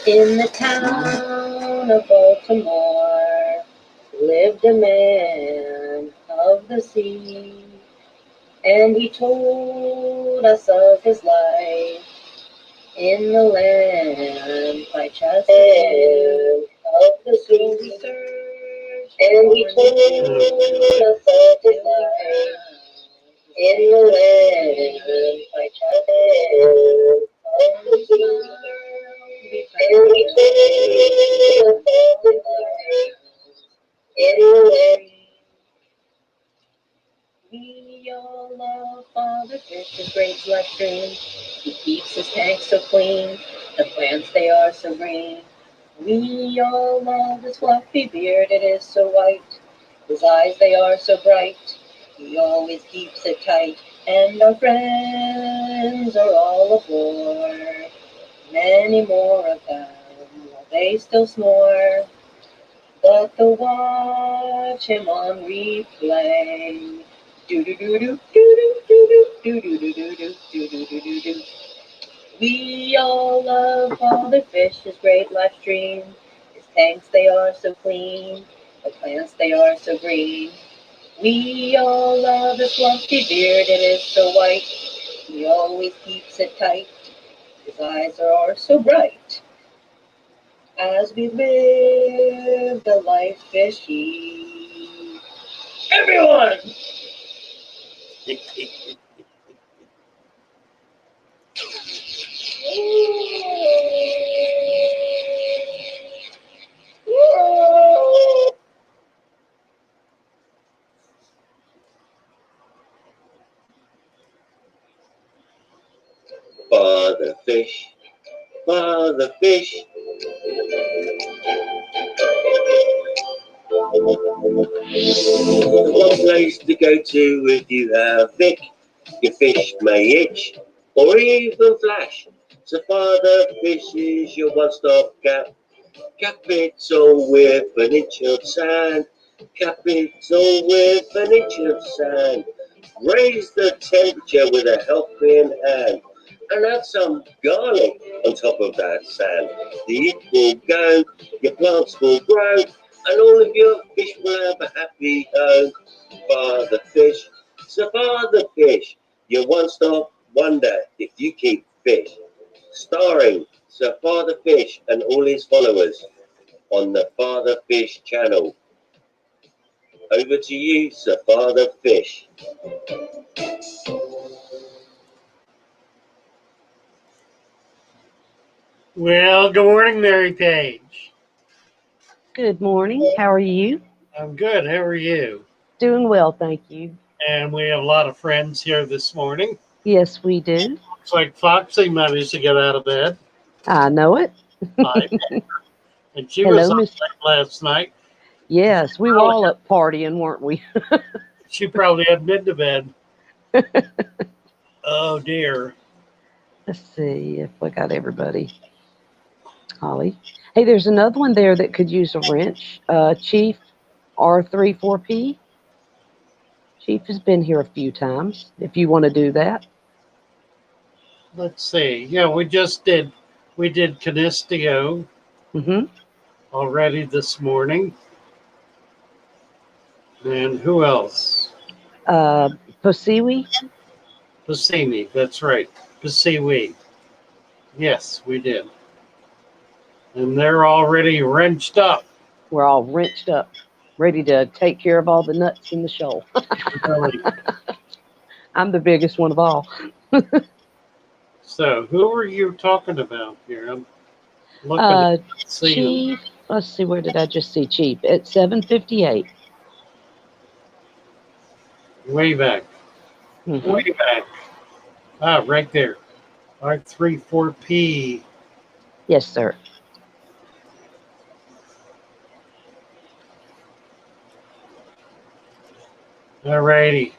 In the town of Baltimore lived a man of the sea, and he told us of his life in the land by Chesapeake of the sea. And he told us of his life in the land by Chesapeake of the sea. And he told us of his life in the land. We all love Father Fish, his great bloodstream. He keeps his tanks so clean, the plants they are so green. We all love his fluffy beard, it is so white. His eyes they are so bright, he always keeps it tight. And our friends are all aboard, many more of them, while they still snore. But to watch him on replay. We all love Father Fish, his great life stream. His tanks they are so clean, the plants they are so green. We all love his fluffy beard, it is so white. He always keeps it tight. His eyes are so bright. As we live the life fishy. Everyone! Father Fish, Father Fish. One place to go to if you have Vic. Your fish may itch or even flash. So Father Fish is your one-stop gap. Cap it all with an inch of sand. Cap it all with an inch of sand. Raise the temperature with a helping hand. And add some garlic on top of that sand. The heat will go, your plants will grow, and all of your fish will have a happy home. Father Fish, so Father Fish, your one-stop wonder if you keep fish. Starring Sir Father Fish and all his followers on the Father Fish channel. Over to you, Sir Father Fish. Well, good morning, Mary Page. Good morning. How are you? I'm good. How are you? Doing well, thank you. And we have a lot of friends here this morning. Yes, we do. Looks like Foxy managed to get out of bed. I know it. And she Hello, was up Miss. late last night. Yes, we were all up partying, weren't we? She probably hadn't been to bed. Oh, dear. Let's see if we got everybody. Holly. Hey, there's another one there that could use a wrench. Chief R34P. Chief has been here a few times, if you want to do that. Let's see. Yeah, we did Canisteo already this morning. And who else? Posiwi. Pasini, that's right. Pasiwi. Yes, we did. And they're already wrenched up. We're all wrenched up, ready to take care of all the nuts in the shoal. Really? I'm the biggest one of all. So, who are you talking about here? I'm looking Chief, let's see, where did I just see Chief? At 7:58. Way back. Way back. Ah, right there. R34P. Yes, sir. All righty.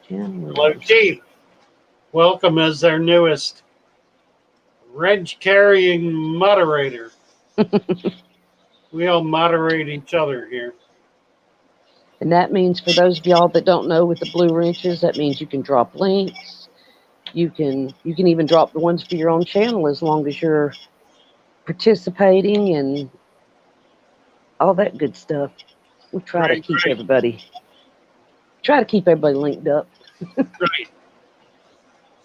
Hello, Chief. Welcome as our newest wrench-carrying moderator. We all moderate each other here. And that means, for those of y'all that don't know, with the blue wrenches, that means you can drop links. You can even drop the ones for your own channel as long as you're participating and all that good stuff. We try to Right, keep right. everybody linked up. Right.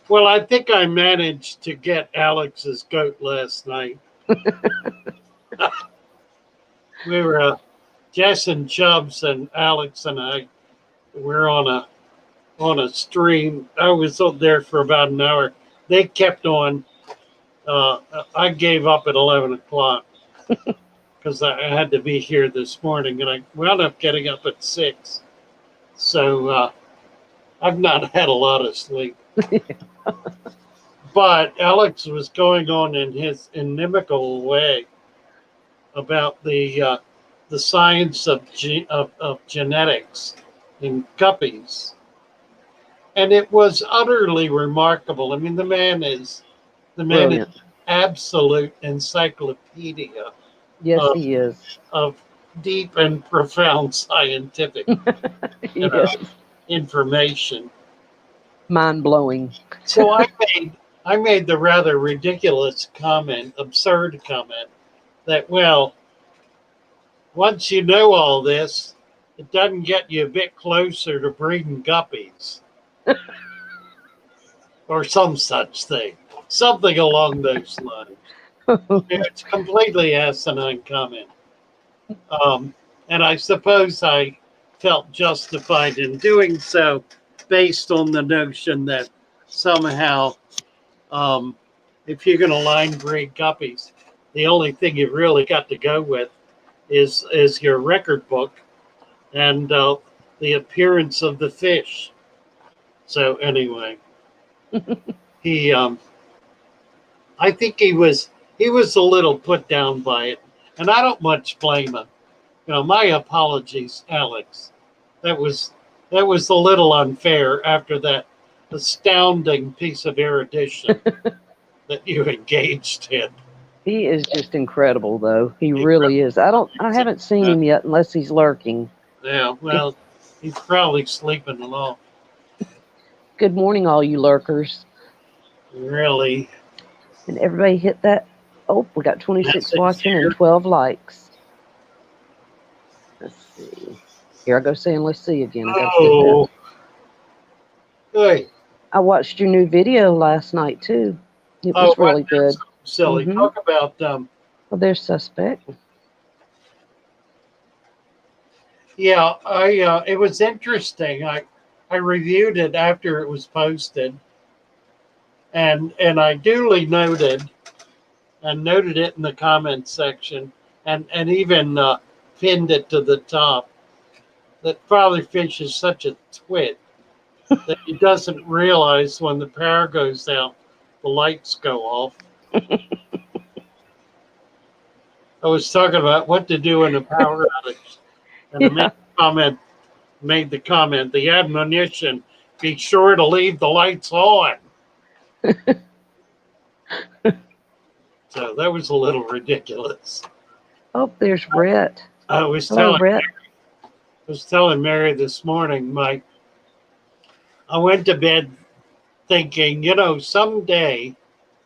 Well, I think I managed to get Alex's goat last night. We were Jess and Chubbs and Alex and I were on a stream. I was up there for about an hour. They kept on. I gave up at 11 o'clock because I had to be here this morning, and I wound up getting up at 6. So I've not had a lot of sleep. But Alex was going on in his inimical way about the science of genetics in guppies, and it was utterly remarkable. I mean, the man is Brilliant. absolute encyclopedia Yes, of, he is. of deep and profound scientific Yes. information. Mind blowing. So I made the rather ridiculous comment, absurd comment, that, well, once you know all this, it doesn't get you a bit closer to breeding guppies. Or some such thing. Something along those lines. It's completely asinine comment. And I suppose I felt justified in doing so based on the notion that somehow, if you're going to line breed guppies, the only thing you've really got to go with is your record book and the appearance of the fish. So anyway, he, I think he was a little put down by it, and I don't much blame him. My apologies, Alex. That was a little unfair after that astounding piece of erudition that you engaged in. He is just incredible, though. He really is. I haven't seen him yet, unless he's lurking. Yeah, well, he's probably sleeping along. Good morning, all you lurkers. Really. And everybody hit that. Oh, we got 26 That's watching sincere. and 12 likes. Let's see. Here I go saying, let's see again. I gotta do Oh. Hey. I watched your new video last night, too. It was really good. Silly. Mhm. Talk about Well, there's Suspect. yeah, it was interesting. I reviewed it after it was posted, and I duly noted it in the comments section, and even pinned it to the top, that Father Fish is such a twit that he doesn't realize when the power goes out, the lights go off. I was talking about what to do in a power outage, and I made the comment, the admonition, be sure to leave the lights on. So that was a little ridiculous. Oh, there's Brett. I was Hello, Brett. telling Mary this morning, I went to bed thinking, someday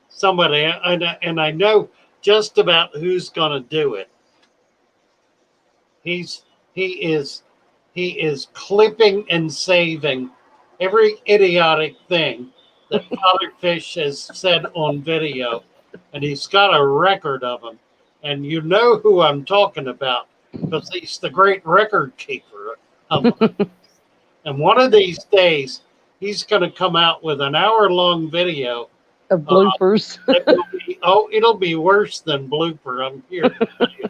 somebody, and I know just about who's going to do it. He is clipping and saving every idiotic thing that Father Fish has said on video, and he's got a record of them. And you know who I'm talking about, because he's the great record keeper of them. And one of these days, he's going to come out with an hour-long video of bloopers. It'll be worse than blooper. I'm here to tell you.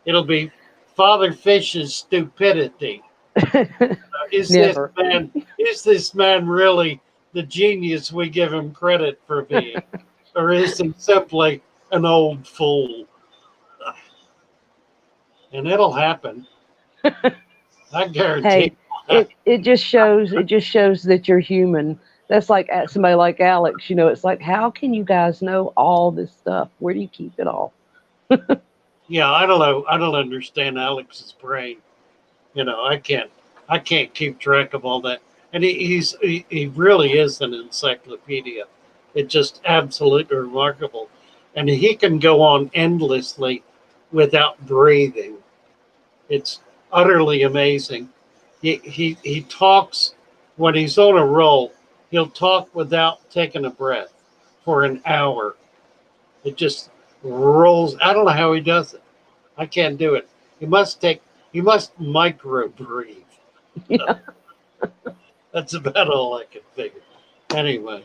It'll be Father Fish's stupidity. Is this man really the genius we give him credit for being, or is he simply an old fool? And it'll happen. I guarantee. Hey, it just shows that you're human. That's like somebody like Alex. It's like, how can you guys know all this stuff? Where do you keep it all? Yeah, I don't know. I don't understand Alex's brain. I can't keep track of all that. And he really is an encyclopedia. It's just absolutely remarkable. and he can go on endlessly without breathing. It's utterly amazing. He talks when he's on a roll. He'll talk without taking a breath for an hour. It just rolls. I don't know how he does it. I can't do it. You must micro breathe. Yeah. That's about all I can figure. Anyway,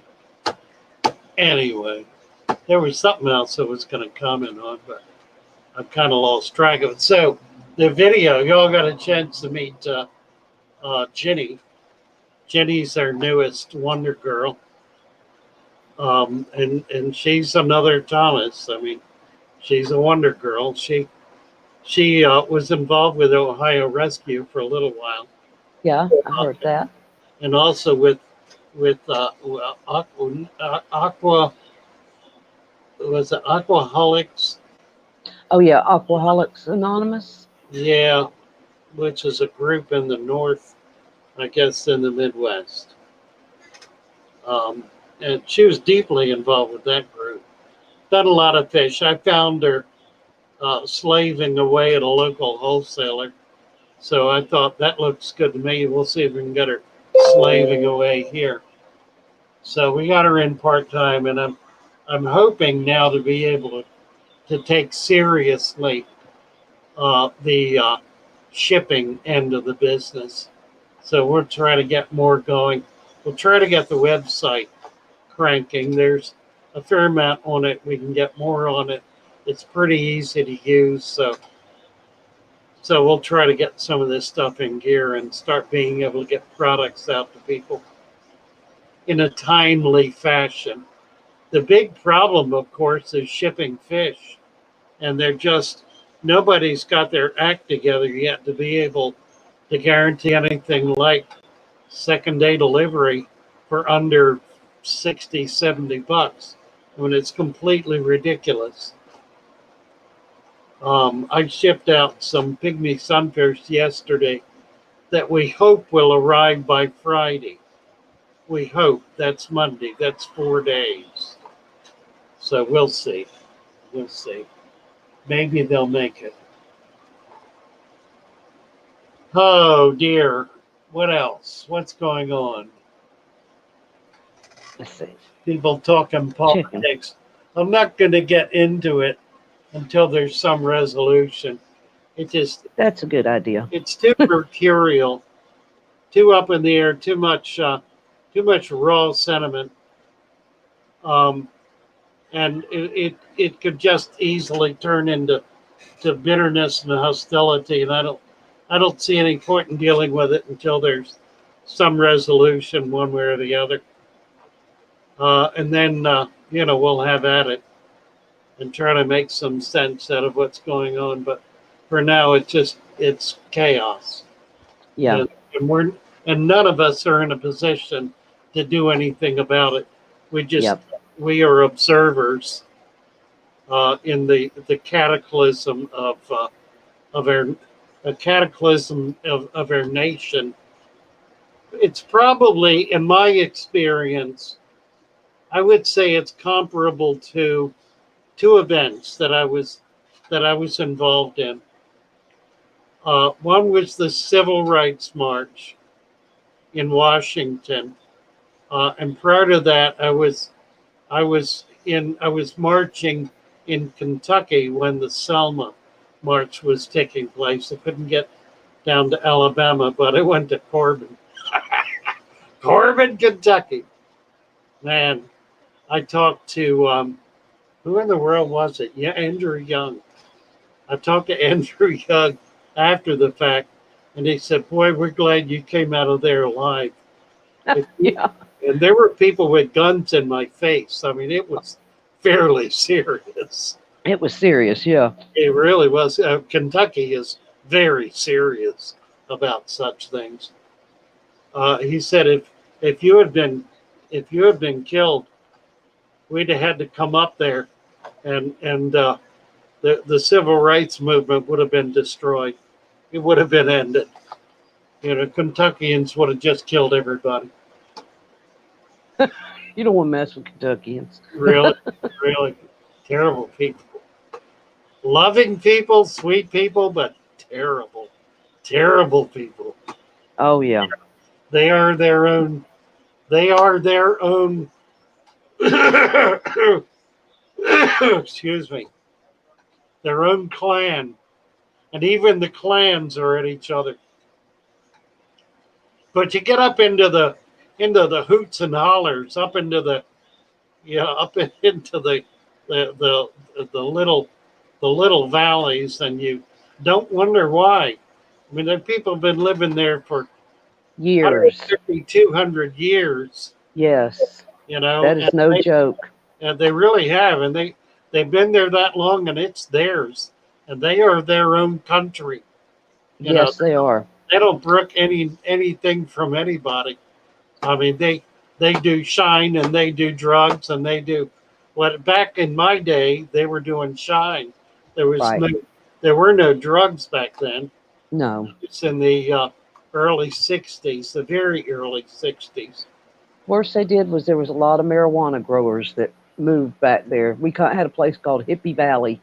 there was something else I was going to comment on, but I've kind of lost track of it. So the video, y'all got a chance to meet Jenny. Jenny's our newest Wonder Girl, and she's another Thomas. I mean, she's a Wonder Girl. She was involved with Ohio Rescue for a little while. Yeah, I heard that. And also with Aqua was it Aquaholics? Oh yeah, Alcoholics Anonymous. Yeah, which is a group in the north, I guess, in the Midwest. And she was deeply involved with that group. Done a lot of fish. I found her slaving away at a local wholesaler. So I thought that looks good to me. We'll see if we can get her slaving away here. So we got her in part time, and I'm hoping now to be able to take seriously the shipping end of the business. So we'll try to get more going. We'll try to get the website cranking. There's a fair amount on it. We can get more on it. It's pretty easy to use. So we'll try to get some of this stuff in gear and start being able to get products out to people in a timely fashion. The big problem, of course, is shipping fish. And nobody's got their act together yet to be able to guarantee anything like second day delivery for under 60, $70 when it's completely ridiculous. I shipped out some pygmy sunfish yesterday that we hope will arrive by Friday. We hope. That's Monday. That's 4 days. So we'll see. We'll see. Maybe they'll make it. Oh dear. What else? What's going on? Let's see. People talking politics. I'm not going to get into it until there's some resolution. That's a good idea. It's too mercurial, too up in the air, too much raw sentiment, and it could just easily turn into bitterness and hostility. And I don't see any point in dealing with it until there's some resolution one way or the other. And then we'll have at it and try to make some sense out of what's going on. But for now, it's chaos. Yeah. And none of us are in a position to do anything about it. We are observers in the cataclysm of our nation. It's probably, in my experience, I would say it's comparable to two events that I was involved in. One was the Civil Rights March in Washington, and prior to that, I was marching in Kentucky when the Selma March was taking place. I couldn't get down to Alabama, but I went to Corbin, Kentucky. Man, I talked to who in the world was it? Yeah, Andrew Young. I talked to Andrew Young after the fact, and he said, "Boy, we're glad you came out of there alive." Yeah. And there were people with guns in my face. I mean, it was fairly serious. It was serious, yeah. It really was. Kentucky is very serious about such things. He said, if you had been killed, we'd have had to come up there, and the civil rights movement would have been destroyed. It would have been ended. Kentuckians would have just killed everybody. You don't want to mess with Kentuckians. Really, really. Terrible people. Loving people, sweet people, but terrible, terrible people. Oh yeah. They are their own. They are their own. Excuse me. Their own clan, and even the clans are at each other. But you get up into the hoots and hollers, up into the into the the little valleys, and you don't wonder why. I mean, there people have been living there for Years. 150, 200 years, Yes. you know, That is no joke. and they really have, and they've been there that long, and it's theirs, and they are their own country. You know, Yes, they are. they don't brook anything from anybody. I mean, they do shine and they do drugs and they do what back in my day they were doing shine. There was Right. there were no drugs back then. No. It's in the early '60s, the very early '60s. Worst they did was there was a lot of marijuana growers that moved back there. We had a place called Hippie Valley,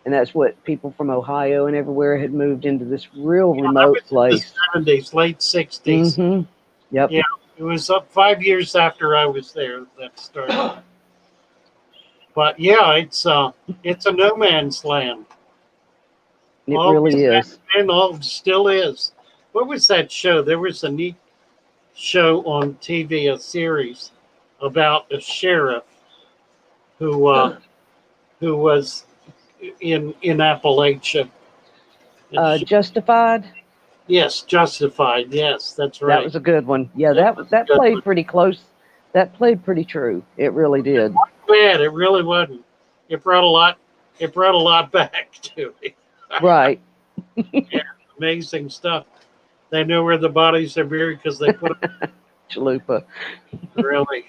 and that's what people from Ohio and everywhere had moved into this real remote place. In the '70s, late '60s. Mm-hmm. Yep. Yeah, it was up 5 years after I was there that started. But yeah, it's a no man's land. It really is. And all still is. What was that show? There was a neat show on TV, a series about a sheriff who was in Appalachia. Justified. Yes, Justified. Yes, that's right. That was a good one. Yeah, that played pretty close. That played pretty true. It really did. Bad. It really wasn't. It brought a lot. It brought a lot back to me. Right. Yeah, amazing stuff. They know where the bodies are buried because they put them. Chalupa. Really.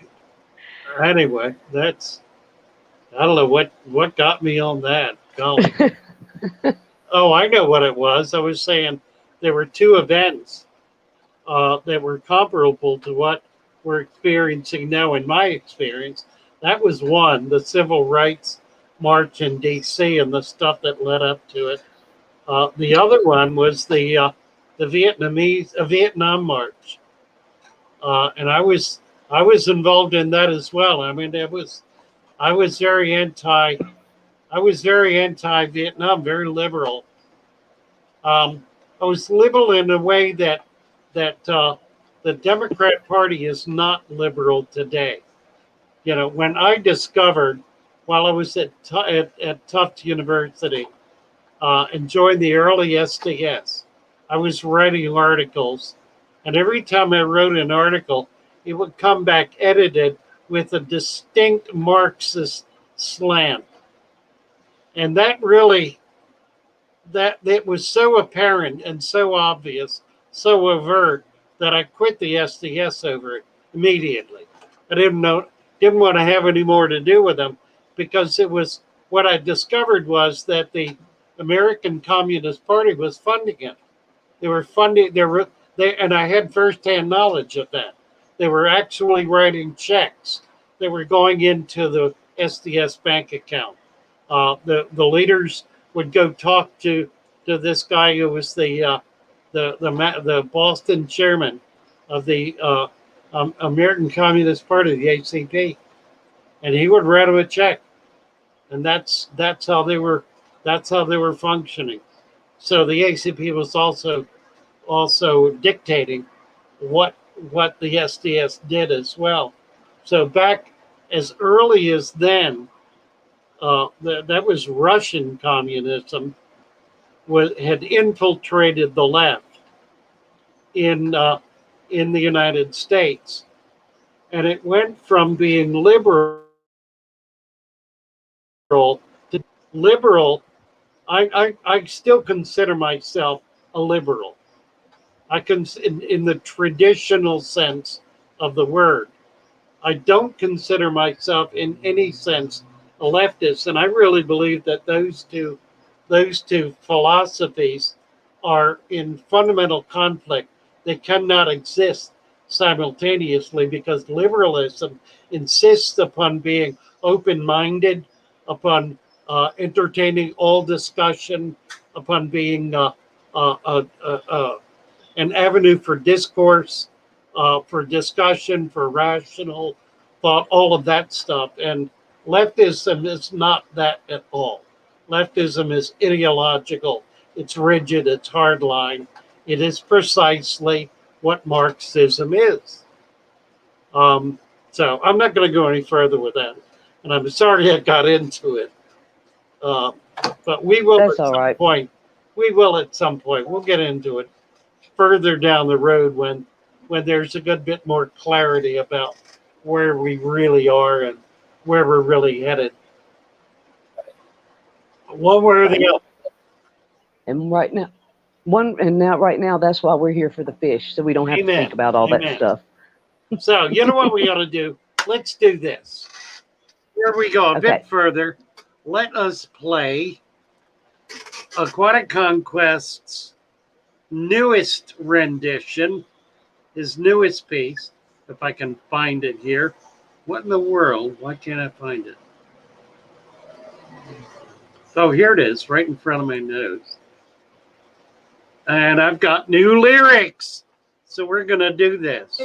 Anyway, that's. I don't know what got me on that. Golly. Oh, I know what it was. I was saying there were two events that were comparable to what we're experiencing now. In my experience, that was one, the Civil Rights March in D.C. and the stuff that led up to it. The other one was the Vietnam March, and I was involved in that as well. I mean, I was very anti Vietnam, very liberal. I was liberal in a way that the Democrat Party is not liberal today. You know, when I discovered while I was at Tufts University and joined the early SDS, I was writing articles, and every time I wrote an article, it would come back edited with a distinct Marxist slant, and that really that it was so apparent and so obvious, so overt that I quit the SDS over it immediately. I didn't want to have any more to do with them because it was what I discovered was that the American Communist Party was funding it. They were funding and I had firsthand knowledge of that. They were actually writing checks. They were going into the SDS bank account. The leaders would go talk to this guy who was the Boston chairman of the American Communist Party, the ACP, and he would write them a check, and that's how they were functioning. So the ACP was also dictating what the SDS did as well. So back as early as then, that was Russian communism had infiltrated the left in the United States, and it went from being liberal to liberal. I still consider myself a liberal. In the traditional sense of the word. I don't consider myself in any sense a leftist, and I really believe that those two philosophies are in fundamental conflict. They cannot exist simultaneously because liberalism insists upon being open-minded, upon entertaining all discussion, upon being an avenue for discourse, for discussion, for rational thought, all of that stuff. And leftism is not that at all. Leftism is ideological, it's rigid, it's hardline. It is precisely what Marxism is. So I'm not going to go any further with that. And I'm sorry I got into it. But we will That's at all some right. point. We will at some point. We'll get into it further down the road when there's a good bit more clarity about where we really are and where we're really headed. One way or the other. And right now, right now, that's why we're here for the fish, so we don't have to Amen. think about all that Amen. stuff. So you know what we ought to do? Let's do this. Here we go a Okay. bit further. Let us play Aquatic Conquest's newest rendition, his newest piece, if I can find it here. What in the world? Why can't I find it? Oh, here it is, right in front of my nose. And I've got new lyrics. So we're going to do this.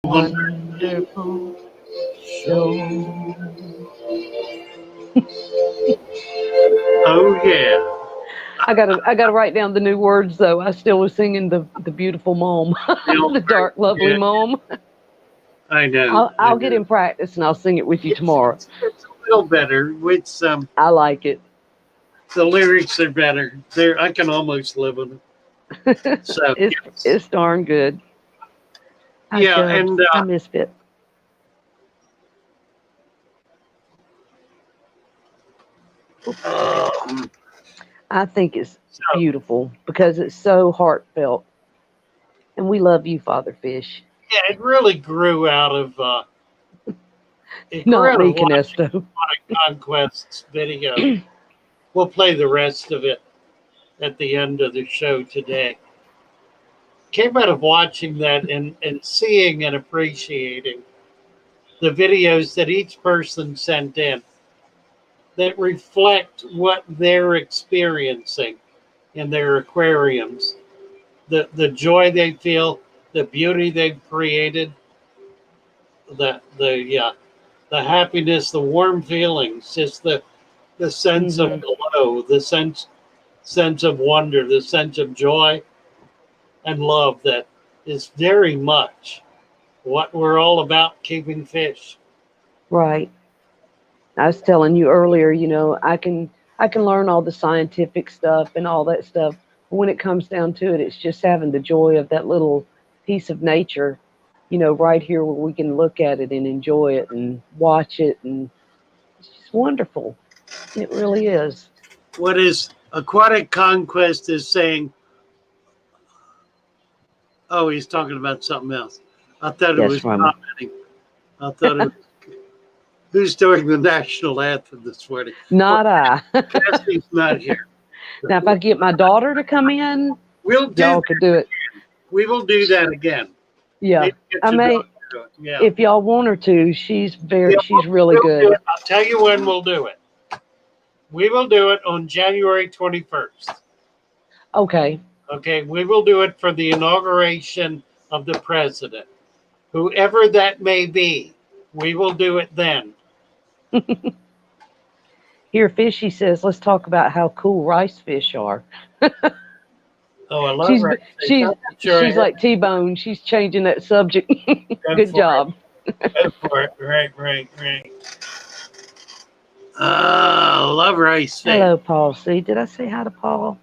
Wonderful show. Oh, yeah. I gotta write down the new words though. I still was singing the beautiful mom, the dark, lovely Yeah. mom. I know. I'll get in practice and I'll sing it with you tomorrow. It's a little better with some. I like it. The lyrics are better. I can almost live with them. So It's darn good. yeah, and I misfit. I think it's beautiful because it's so heartfelt, and we love you, Father Fish. yeah, it really grew out of Not me, watching Canesto. Aquatic Conquest's video. We'll play the rest of it at the end of the show today. Came out of watching that and seeing and appreciating the videos that each person sent in that reflect what they're experiencing in their aquariums, the joy they feel, the beauty they've created, the happiness, the warm feelings, just the sense of glow, the sense of wonder, the sense of joy and love that is very much what we're all about, keeping fish. Right. I was telling you earlier, I can learn all the scientific stuff and all that stuff. But when it comes down to it, it's just having the joy of that little piece of nature, right here where we can look at it and enjoy it and watch it, and it's just wonderful. It really is. What is Aquatic Conquest is saying? Oh, he's talking about something else. I thought it Yes, was Roman. commenting. I thought it was, who's doing the national anthem this morning? Not I. Cassie's not here. Now, if I get my daughter to come in, We'll do. y'all could do it. We will do that again. Yeah. Maybe get I your may, daughter to do it. Yeah. if y'all want her to, she's Yeah, really we'll good. do it. I'll tell you when we'll do it. We will do it on January 21st. Okay. Okay, we will do it for the inauguration of the president. Whoever that may be, we will do it then. Here, Fishy says, let's talk about how cool rice fish are. Oh, I love She's her. she's she's like T-Bone. She's changing that subject. Good job. Go for it. Right. Oh, love rice fish. Hello, Paul. See, did I say hi to Paul?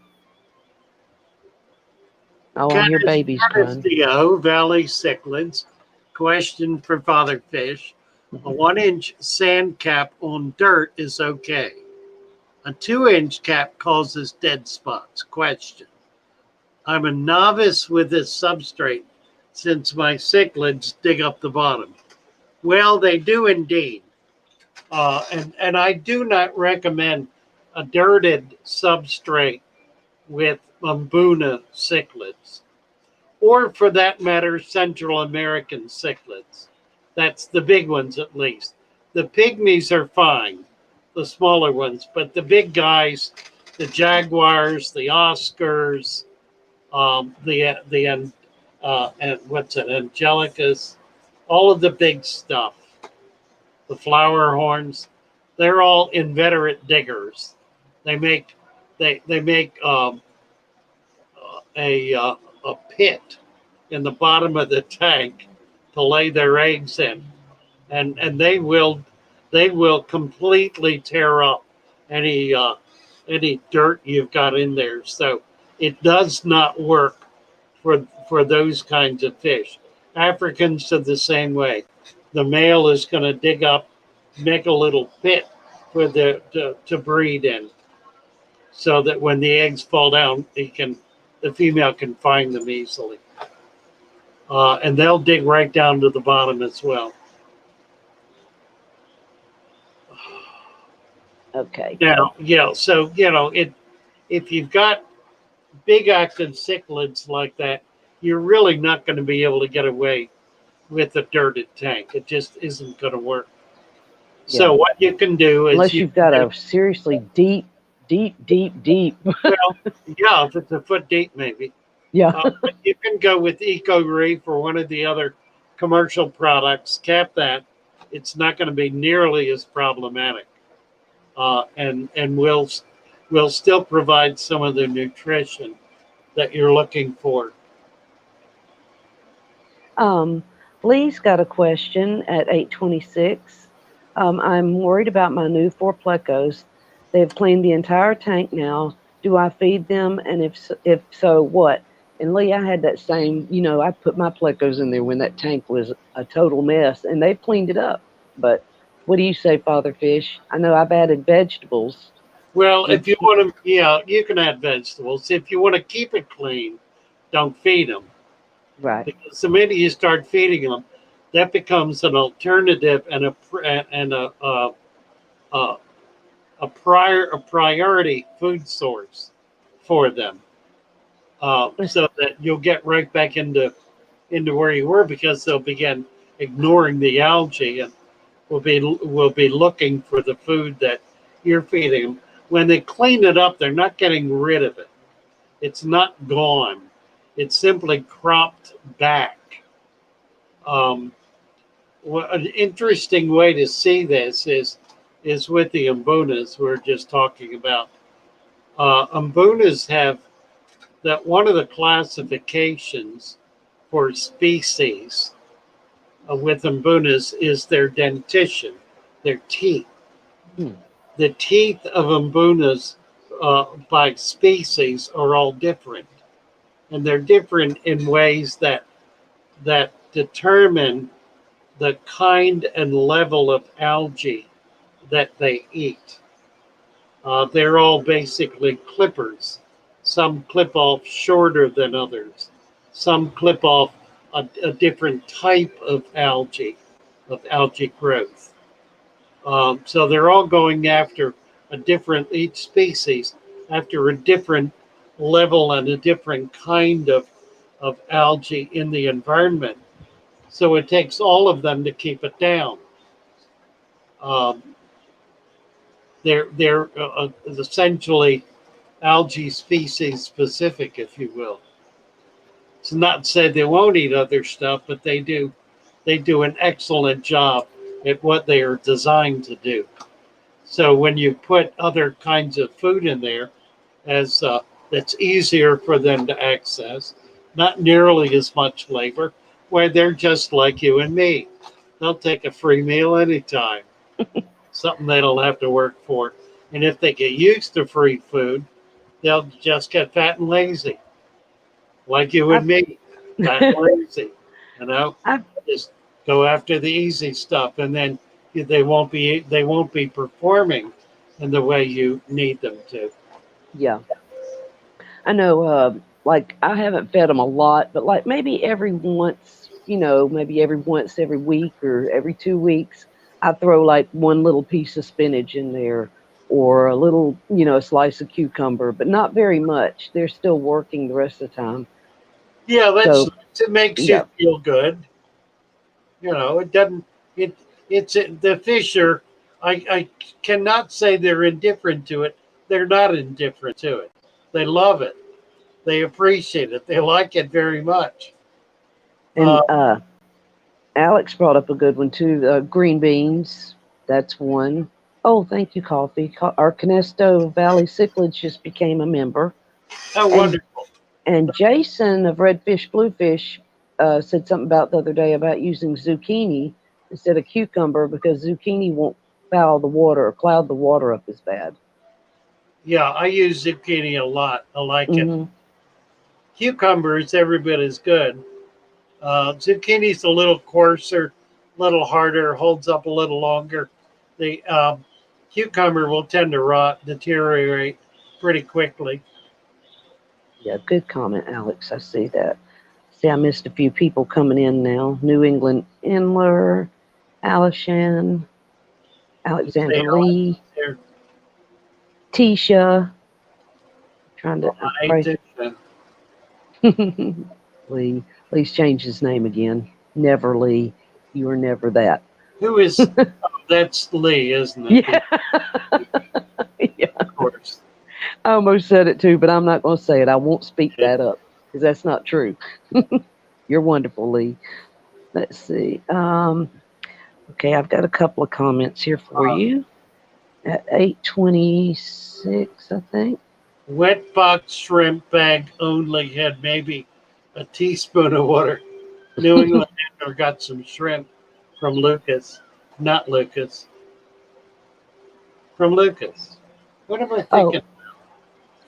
Oh, I hear babies crying. The O Valley cichlids. Question for Father Fish. A 1-inch sand cap on dirt is okay. A 2-inch cap causes dead spots. Question. I'm a novice with this substrate since my cichlids dig up the bottom. Well, they do indeed. And I do not recommend a dirted substrate with Mbuna cichlids, or for that matter, Central American cichlids. That's the big ones, at least. The pygmies are fine, the smaller ones, but the big guys, the jaguars, the Oscars, and what's it, Angelicus, all of the big stuff, the flower horns, they're all inveterate diggers. They make a pit in the bottom of the tank to lay their eggs in, and they will completely tear up any dirt you've got in there. So it does not work for those kinds of fish. Africans are the same way. The male is going to dig up, make a little pit for to breed in, so that when the eggs fall down, the female can find them easily. And they'll dig right down to the bottom as well. Okay. Now, so if you've got big active cichlids like that, you're really not going to be able to get away with a dirted tank. It just isn't going to work. Yeah. So what you can do is unless you've got a seriously deep. Well, yeah, if it's a foot deep, maybe. Yeah. But you can go with Eco Reef or one of the other commercial products. Cap that. It's not going to be nearly as problematic, and will still provide some of the nutrition that you're looking for. Lee's got a question at 8:26. I'm worried about my new 4 plecos. They've cleaned the entire tank now. Do I feed them? And if so, what? And Lee, I had that same, I put my plecos in there when that tank was a total mess, and they've cleaned it up. But what do you say, Father Fish? I know I've added vegetables. Well, if you want to, you can add vegetables. If you want to keep it clean, don't feed them. Right. Because the minute you start feeding them, that becomes an alternative and a priority food source for them, so that you'll get right back into where you were, because they'll begin ignoring the algae and will be looking for the food that you're feeding them. When they clean it up, they're not getting rid of it. It's not gone. It's simply cropped back. An interesting way to see this is with the Mbunas we're just talking about. Mbunas have that one of the classifications for species with Mbunas is their dentition. their teeth. Hmm. The teeth of mbunas by species are all different, and they're different in ways that determine the kind and level of algae that they eat. They're all basically clippers. Some clip off shorter than others. Some clip off a different type of algae growth. So they're all going after each species, after a different level and a different kind of algae in the environment. So it takes all of them to keep it down. Um, they're essentially algae species specific, if you will. It's not said they won't eat other stuff, but they do. They do an excellent job at what they are designed to do. So when you put other kinds of food in there, as that's easier for them to access, not nearly as much labor, where they're just like you and me. They'll take a free meal anytime, something they don't have to work for. And if they get used to free food, they'll just get fat and lazy, like you and I've, me, fat and lazy. You know, I've, just go after the easy stuff, and then they won't be performing in the way you need them to. yeah, I know. Like I haven't fed them a lot, but like maybe every once, maybe every once every week or every 2 weeks, I throw like one little piece of spinach in there or a little, a slice of cucumber, but not very much. They're still working the rest of the time. Yeah, that's So it makes you yeah, feel good. It doesn't. It's the fish are. I cannot say they're indifferent to it. They're not indifferent to it. They love it. They appreciate it. They like it very much. and Uh, Alex brought up a good one too. Green beans, that's one. Oh, thank you, Coffee. Our Canesto Valley Cichlids just became a member. how And wonderful! Jason of Redfish Bluefish said something about the other day about using zucchini instead of cucumber because zucchini won't foul the water or cloud the water up as bad. Yeah, I use zucchini a lot. I like it. Hmm. Cucumber is every bit as good. Zucchini's a little coarser, a little harder, holds up a little longer. The cucumber will tend to rot, deteriorate pretty quickly. Yeah, good comment, Alex. I see that. See, I missed a few people coming in now. New England Inler, Alishan, You say Alexander Alex Lee, there. Tisha. Trying to I pray. do. Then. Lee. Lee's changed his name again. Never Lee. You were never that. Who is? Oh, that's Lee, isn't it? Yeah. Yeah. Of course. I almost said it too, but I'm not going to say it. I won't speak that up because that's not true. You're wonderful, Lee. Let's see. Okay, I've got a couple of comments here for Uh, you. At 8:26, I think. Wet box shrimp bag only had maybe a teaspoon of water. New England Inner got some shrimp from Lucas, not Lucas, from Lucas. What am I Oh, thinking?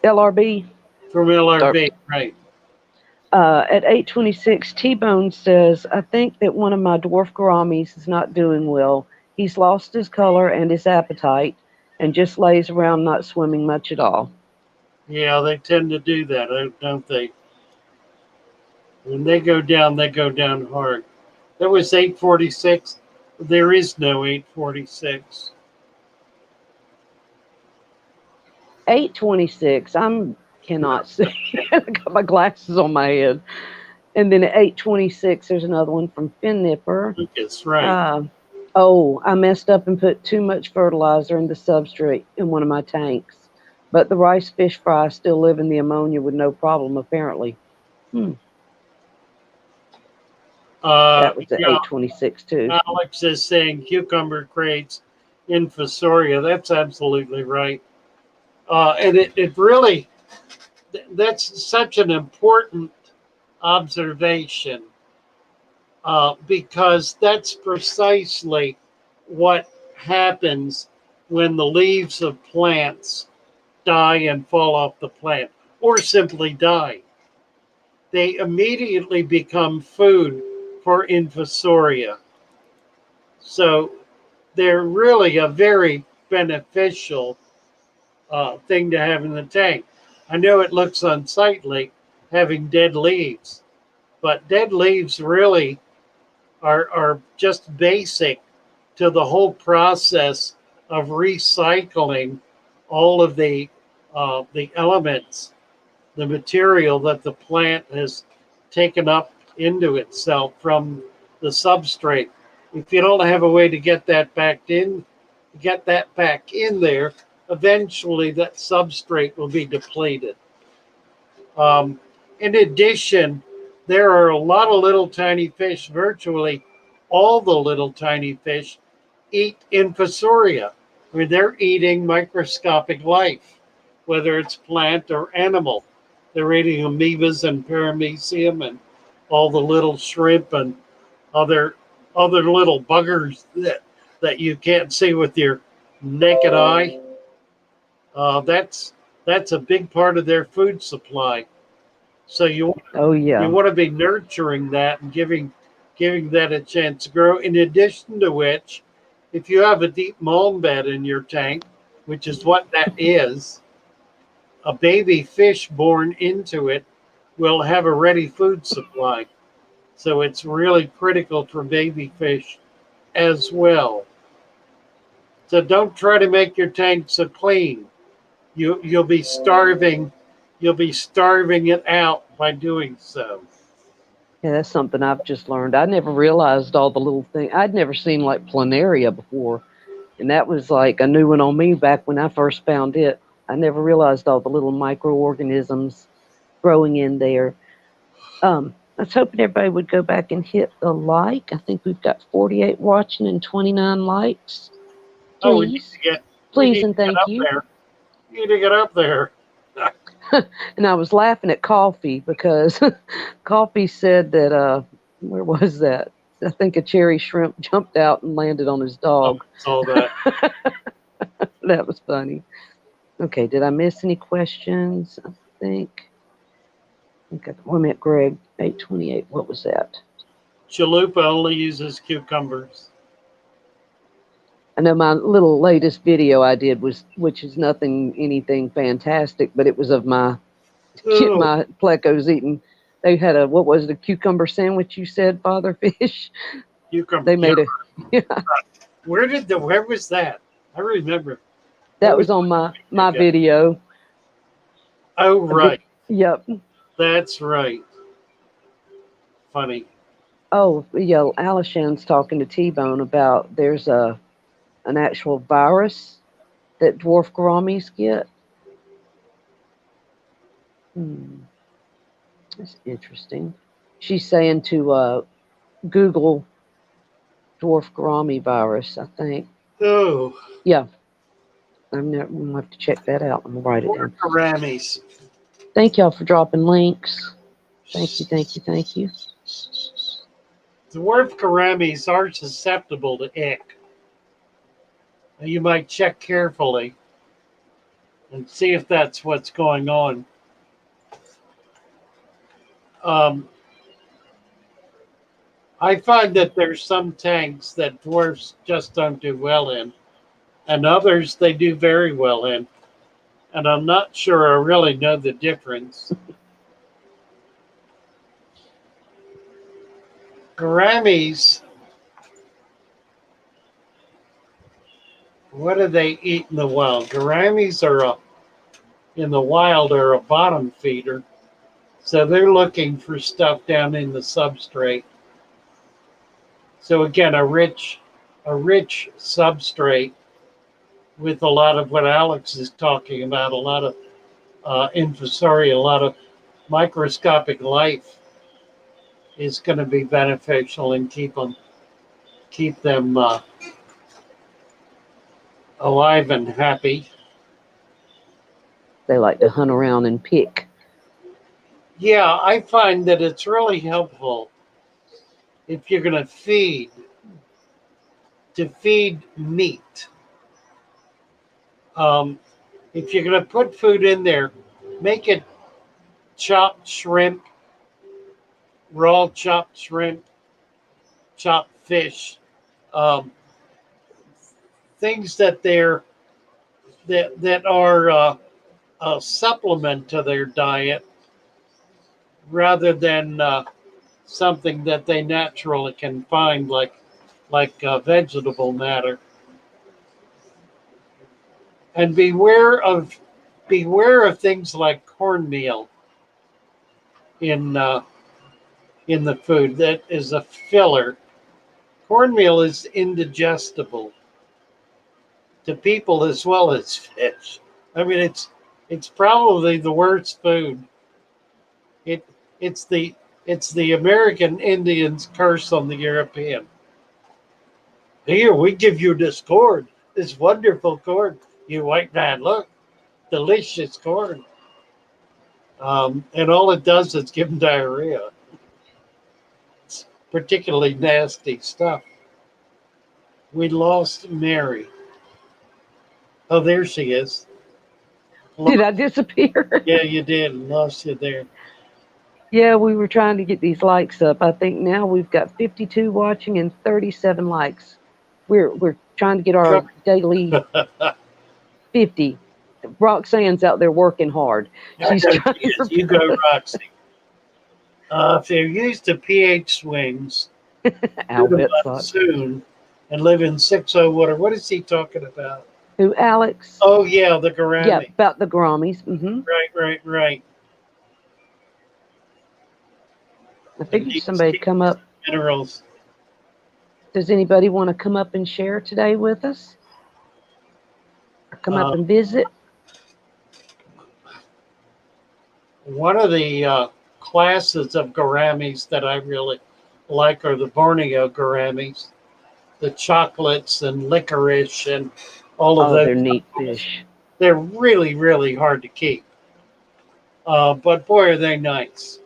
LRB. From LRB, right? At 8:26, T-Bone says, I think that one of my dwarf gouramis is not doing well. He's lost his color and his appetite and just lays around not swimming much at all. Yeah, they tend to do that, don't they? When they go down hard. That was 8:46. There is no 8:46. 8:26, I'm cannot see. I got my glasses on my head. And then at 8:26, there's another one from Fin Nipper. Lucas, right? Oh, I messed up and put too much fertilizer in the substrate in one of my tanks. But the rice fish fry still live in the ammonia with no problem, apparently. That was at Yeah, 8:26 too. Alex is saying cucumber creates infusoria. That's absolutely right. And it really, that's such an important observation because that's precisely what happens when the leaves of plants die and fall off the plant, or simply die. They immediately become food for infusoria. So they're really a very beneficial thing to have in the tank. I know it looks unsightly having dead leaves, but dead leaves really are just basic to the whole process of recycling all of the elements, the material that the plant has taken up into itself from the substrate. If you don't have a way to get that back in there, eventually that substrate will be depleted. In addition, there are a lot of little tiny fish. Virtually all the little tiny fish eat infusoria. I mean, they're eating microscopic life, whether it's plant or animal. They're eating amoebas and paramecium and all the little shrimp and other little buggers that you can't see with your naked eye. That's a big part of their food supply. So you yeah. want to be nurturing that and giving that a chance to grow. In addition to which, if you have a deep mulm bed in your tank, which is what that is, a baby fish born into it will have a ready food supply. So it's really critical for baby fish as well. So don't try to make your tank so clean. You'll be starving it out by doing so. Yeah, that's something I've just learned. I never realized all the little things. I'd never seen like planaria before. And that was like a new one on me back when I first found it. I never realized all the little microorganisms growing in there. I was hoping everybody would go back and hit the like. I think we've got 48 watching and 29 likes. Please. Please and thank you. You need to get up there. And I was laughing at Coffee because Coffee said that, where was that? I think a cherry shrimp jumped out and landed on his dog. Saw that. That was funny. Okay, did I miss any questions? I think. Okay, 1 minute, Greg. 828. What was that? Chalupa only uses cucumbers. I know my little latest video I did which is anything fantastic, but it was of my Plecos eating. They had a cucumber sandwich, you said, Father Fish? Cucumber. They made Where was that? I remember. That was on my video. Oh, right. Yep. That's right. Funny. Oh, yeah, Alishan's talking to T-Bone about there's an actual virus that dwarf gouramis get. That's interesting. She's saying to Google dwarf gourami virus, I think. Oh. Yeah. I'm gonna have to check that out. I'm gonna write it down. Gouramis. Thank y'all for dropping links. Thank you, thank you, thank you. Dwarf gouramis are susceptible to ick. You might check carefully and see if that's what's going on. I find that there's some tanks that dwarfs just don't do well in, and others they do very well in. And I'm not sure I really know the difference. Gouramis, what do they eat in the wild? Gouramis in the wild are a bottom feeder. So they're looking for stuff down in the substrate. So again, a rich substrate with a lot of what Alex is talking about, a lot of infusoria, a lot of microscopic life is going to be beneficial and keep them alive and happy. They like to hunt around and pick. Yeah, I find that it's really helpful if you're going to feed to feed meat. If you're going to put food in there, make it chopped shrimp, raw chopped shrimp, chopped fish, um, things that are a supplement to their diet rather than something that they naturally can find, like vegetable matter. And beware of things like cornmeal in in the food. That is a filler. Cornmeal is indigestible to people as well as fish. I mean, it's probably the worst food. It it's the it's the American Indians' curse on the European. Here, we give you this corn, this wonderful corn. You white man, look, delicious corn. And all it does is give them diarrhea. It's particularly nasty stuff. We lost Mary. Oh, there she is. Did I disappear? Yeah, you did. Lost you there. Yeah, we were trying to get these likes up. I think now we've got 52 watching and 37 likes. We're trying to get our daily 50. Roxanne's out there working hard. She's trying Yes, you go, Roxy. If they're used to pH swings, I'll bet soon and live in 6-0 water. What is he talking about? Who, Alex? Oh, yeah, the Gourami. Yeah, about the Gouramis. Mm-hmm. Right. I figured somebody'd come up. Minerals. Does anybody want to come up and share today with us? Or come up and visit? One of the classes of gouramis that I really like are the Borneo gouramis, the chocolates and licorice and all of those. They're neat fish. They're really, really hard to keep. But boy, are they nice.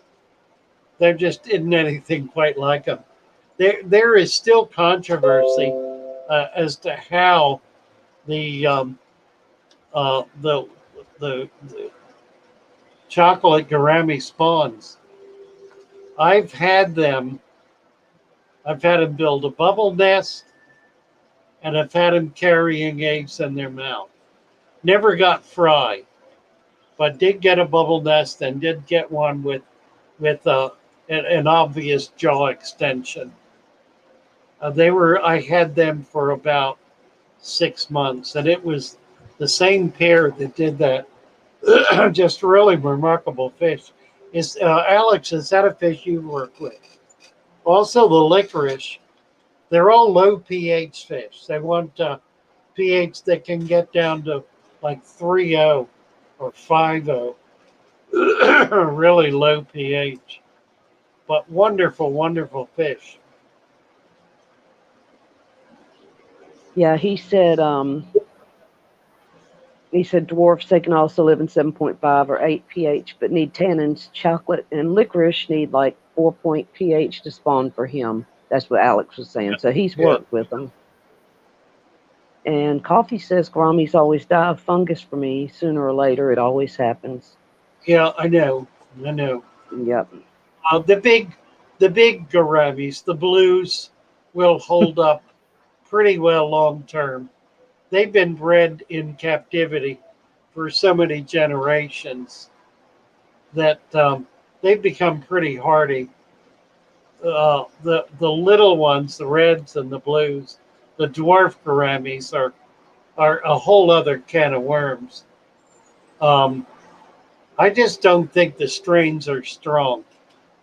There just isn't anything quite like them. There is still controversy as to how the chocolate gourami spawns. I've had them build a bubble nest, and I've had them carrying eggs in their mouth. Never got fry, but did get a bubble nest and did get one with an obvious jaw extension. I had them for about 6 months, and it was the same pair that did that. Just really remarkable fish. Alex, is that a fish you work with? Also, the licorice. They're all low pH fish. They want pH that can get down to like 3.0 or 5.0. Really low pH. But wonderful, wonderful fish. Yeah, he said dwarfs, they can also live in 7.5 or 8 pH, but need tannins. Chocolate and licorice need like 4 point pH to spawn for him. That's what Alex was saying. So he's worked with them. And Coffee says gouramis always die of fungus for me. Sooner or later, it always happens. Yeah, I know. Yep. The big gouramis, the blues, will hold up pretty well long term. They've been bred in captivity for so many generations that they've become pretty hardy. The little ones, the reds and the blues, the dwarf gouramis are a whole other can of worms. I just don't think the strains are strong.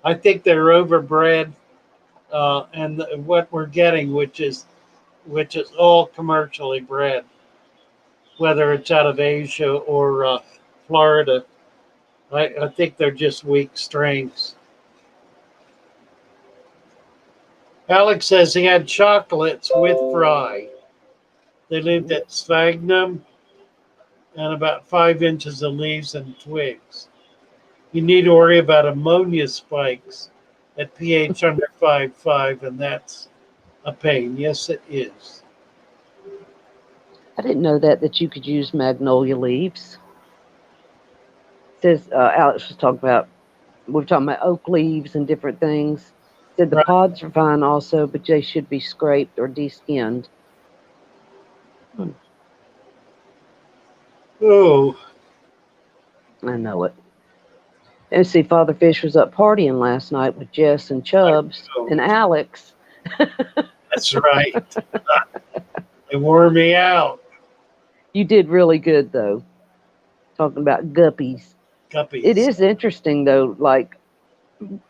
I think they're overbred, and what we're getting, which is all commercially bred, whether it's out of Asia or Florida. I think they're just weak strains. Alex says he had chocolates with fry. They lived at sphagnum and about 5 inches of leaves and twigs. You need to worry about ammonia spikes at pH under 5.5, and that's a pain. Yes, it is. I didn't know that you could use magnolia leaves. Says Alex was talking about. We were talking about oak leaves and different things. Said the Right. pods are fine also, but they should be scraped or deskinned. Oh, I know it. And see, Father Fish was up partying last night with Jess and I Chubbs know. and Alex. That's right. They wore me out. You did really good though, talking about guppies. It Guppies. is interesting though, like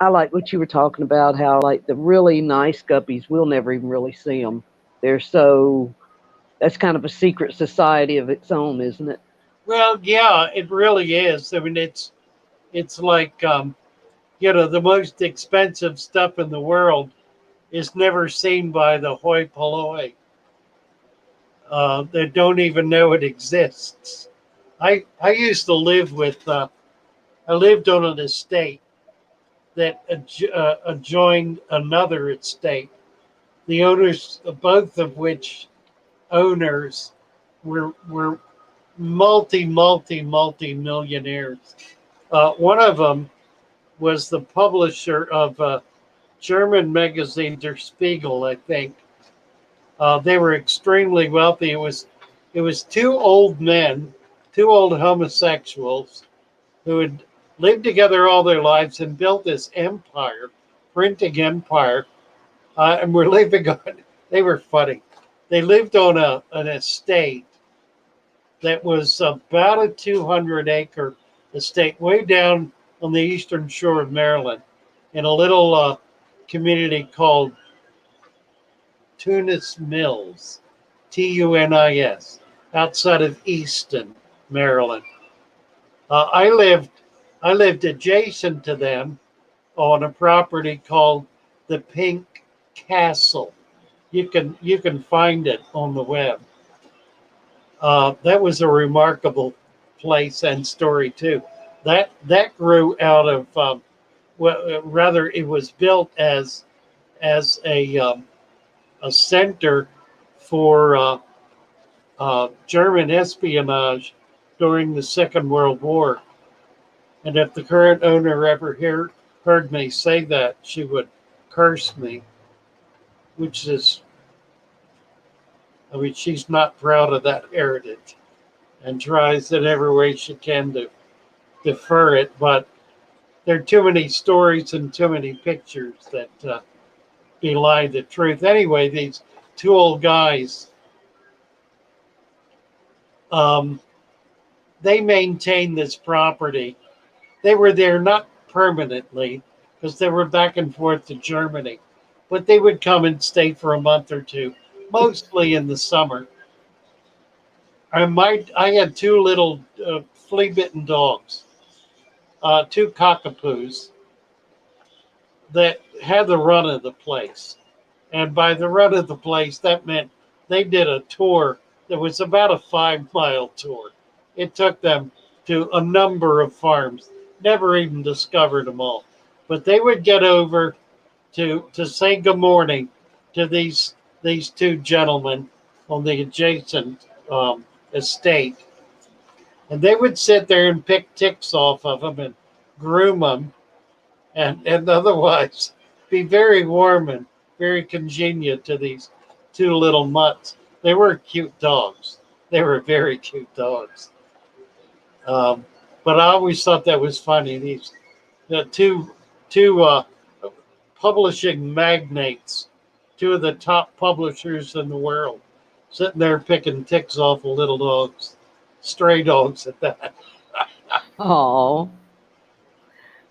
I like what you were talking about, how like the really nice guppies, we'll never even really see them. They're so, that's kind of a secret society of its own, isn't it? Well, yeah, it really is. I mean, it's like the most expensive stuff in the world is never seen by the hoi polloi. They don't even know it exists. I used to live with I lived on an estate that adjoined another estate. The owners, both of which owners were multi millionaires. One of them was the publisher of a German magazine Der Spiegel, I think. They were extremely wealthy. It was two old men, two old homosexuals who had lived together all their lives and built this empire, printing empire, and were living on. They were funny. They lived on an estate that was about a 200-acre estate way down on the eastern shore of Maryland in a little community called Tunis Mills, Tunis, outside of Easton, Maryland. Uh, I lived I lived adjacent to them on a property called the Pink Castle. You can find it on the web. That was a remarkable place and story too. That grew out of well, rather it was built as a center for German espionage during the Second World War. And if the current owner ever heard me say that, she would curse me, which is, I mean, she's not proud of that heritage and tries in every way she can to defer it. But there are too many stories and too many pictures that belie the truth. Anyway, these two old guys, um, they maintained this property. They were there not permanently because they were back and forth to Germany, but they would come and stay for a month or two, mostly in the summer. I had two little flea bitten dogs, two cockapoos that had the run of the place. And by the run of the place, that meant they did a tour that was about a 5 mile tour. It took them to a number of farms, never even discovered them all. But they would get over to say good morning to these two gentlemen on the adjacent estate. And they would sit there and pick ticks off of them and groom them and otherwise be very warm and very congenial to these two little mutts. They were cute dogs. They were very cute dogs. Um, but I always thought that was funny. These the two publishing magnates, two of the top publishers in the world, sitting there picking ticks off of little dogs, stray dogs at that. Oh,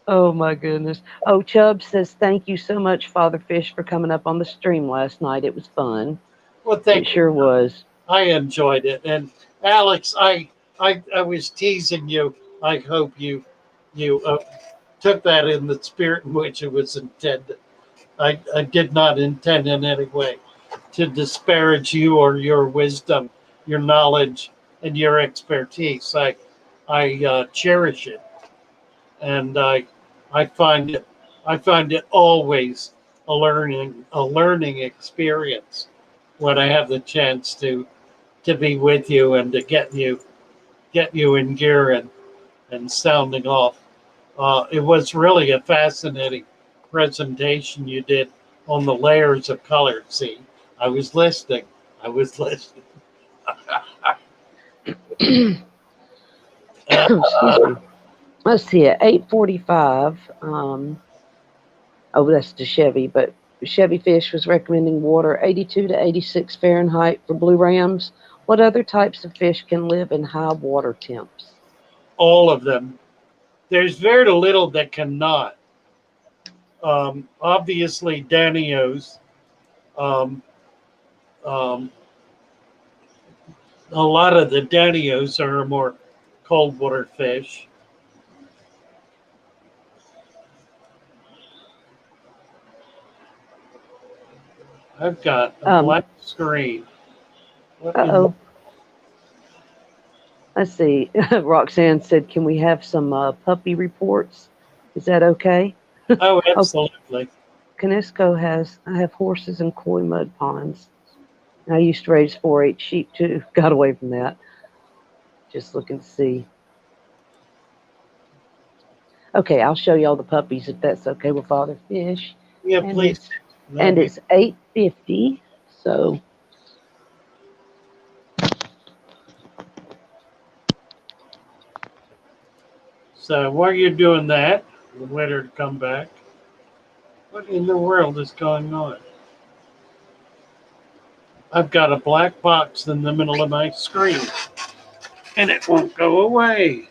oh my goodness. Oh, Chubb says thank you so much, Father Fish, for coming up on the stream last night. It was fun. Well, It thank you. sure was. I enjoyed it. And Alex, I was teasing you. I hope you took that in the spirit in which it was intended. I did not intend in any way to disparage you or your wisdom, your knowledge, and your expertise. I cherish it, and I find it always a learning experience when I have the chance to be with you and to get you in gear and sounding off. It was really a fascinating presentation you did on the layers of color. See, I was listening. Excuse me. Let's see, at 8:45, oh, that's the Chevy, but Chevy Fish was recommending water 82 to 86 Fahrenheit for blue rams. What other types of fish can live in high water temps? All of them. There's very little that cannot. Obviously, Danios. Um, um, a lot of the Danios are more cold water fish. I've got a black screen. Uh-oh. Let's see. Roxanne said, can we have some puppy reports? Is that okay? Oh, absolutely. Canisco I have horses and koi mud ponds. I used to raise 4-H sheep too. Got away from that. Just looking to see. Okay, I'll show you all the puppies if that's okay with Father Fish. Yeah, please. And it's 8:50, so. So while you're doing that, the winter to come back. What in the world is going on? I've got a black box in the middle of my screen, and it won't go away.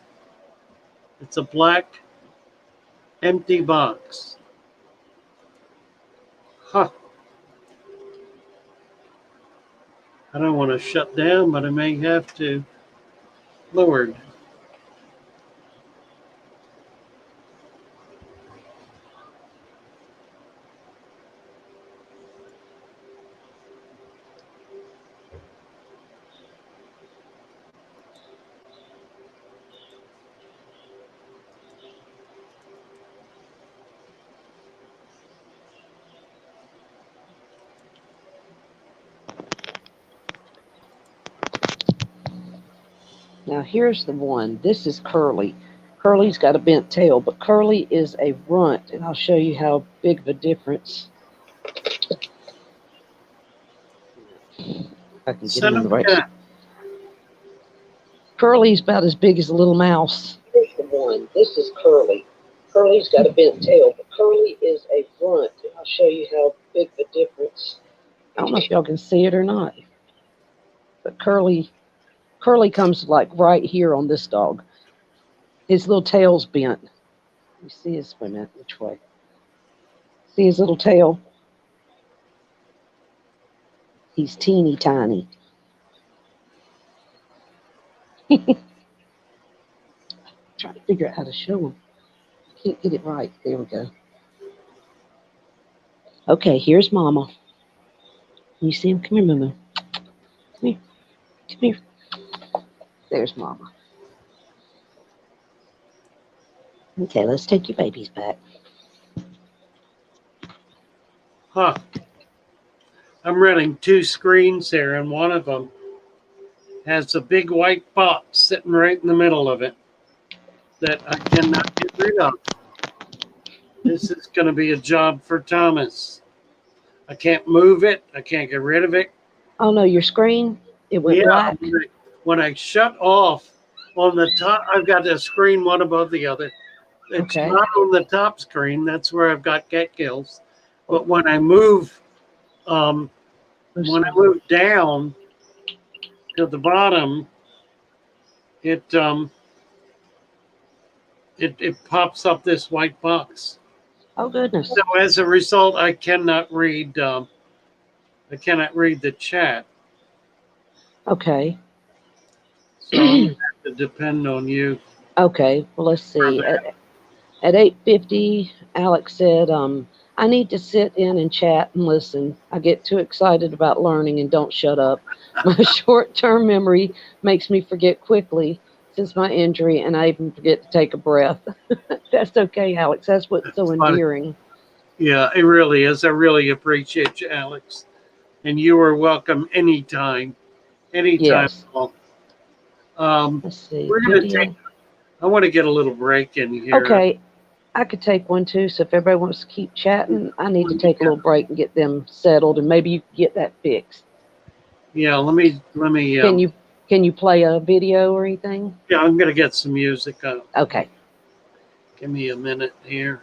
It's a black, empty box. Huh. I don't want to shut down, but I may have to. Lord. Now here's the one. This is Curly. Curly's got a bent tail, but Curly is a runt, and I'll show you how big of a difference. I can get him in the right spot. Curly's about as big as a little mouse. Here's the one. This is Curly. Curly's got a bent tail, but Curly is a runt, and I'll show you how big the difference. I don't know if y'all can see it or not, but Curly comes like right here on this dog. His little tail's bent. You see his, wait a minute, which way? See his little tail? He's teeny tiny. Trying to figure out how to show him. I can't get it right. There we go. Okay, here's Mama. You see him? Come here, Mama. Come here. Come here. There's Mama. Okay, let's take your babies back. Huh. I'm running two screens here, and one of them has a big white box sitting right in the middle of it that I cannot get rid of. This is going to be a job for Thomas. I can't move it. I can't get rid of it. Oh, no, your screen? It went black? When I shut off on the top, I've got a screen one above the other. It's not on the top screen. That's where I've got cat kills. But when I move, down to the bottom, it pops up this white box. Oh goodness! So as a result, I cannot read. I cannot read the chat. Okay. So I have to depend on you. Okay. Well, let's see. At 8:50, Alex said, I need to sit in and chat and listen. I get too excited about learning and don't shut up. My short-term memory makes me forget quickly since my injury, and I even forget to take a breath. That's okay, Alex. That's what's so endearing. Yeah, it really is. I really appreciate you, Alex. And you are welcome anytime. anytime. Yes. Um, Let's see. we're gonna Video. take. I want to get a little break in here. Okay. I could take one too. So if everybody wants to keep chatting, I need to take a little break and get them settled, and maybe you can get that fixed. Yeah, let me. Can you play a video or anything? Yeah, I'm gonna get some music up. Okay. Give me a minute here.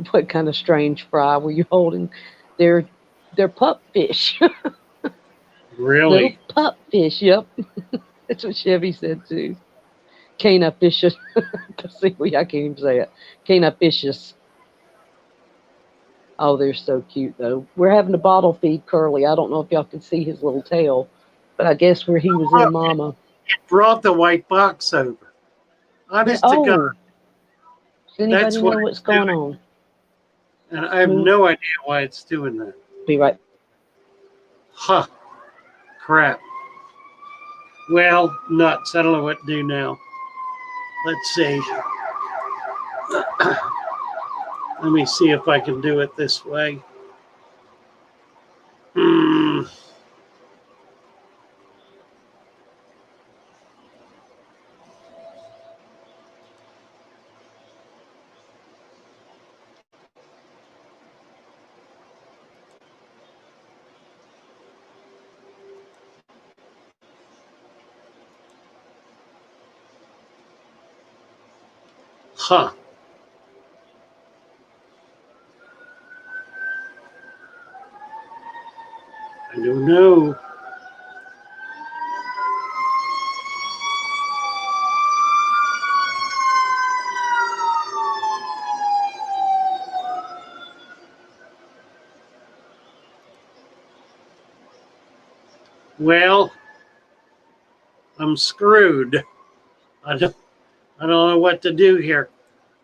What kind of strange fry were you holding? They're pup fish. Little Really? pup fish. Yep. That's what Chevy said too. Cana fishes. See, I can't even say it. Cana fishes. Oh, they're so cute though. We're having to bottle feed Curly. I don't know if y'all can see his little tail, but I guess where he was in Mama. Brought the white box over. Honest to God, Oh, does anybody that's know what what's it's going doing. on? And I have no idea why it's doing that. Be right. Huh. Crap. Well, nuts. I don't know what to do now. Let's see. Let me see if I can do it this way. Huh. I don't know. Well, I'm screwed. I don't know what to do here.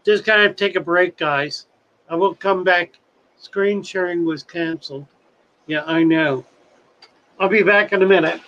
Just gotta take a break, guys. I will come back. Screen sharing was canceled. Yeah, I know. I'll be back in a minute.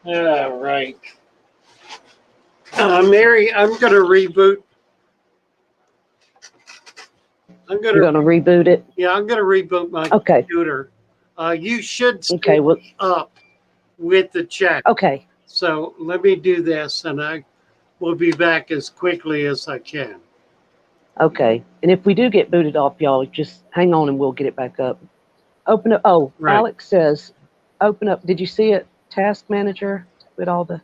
All right. Mary, I'm going to reboot. You're gonna reboot it. Yeah, I'm going to reboot my computer. You should stay up with the check. Okay. So let me do this, and I will be back as quickly as I can. Okay. And if we do get booted off, y'all, just hang on and we'll get it back up. Open up. Oh, right. Alex says, open up. Did you see it? Task Manager with all the.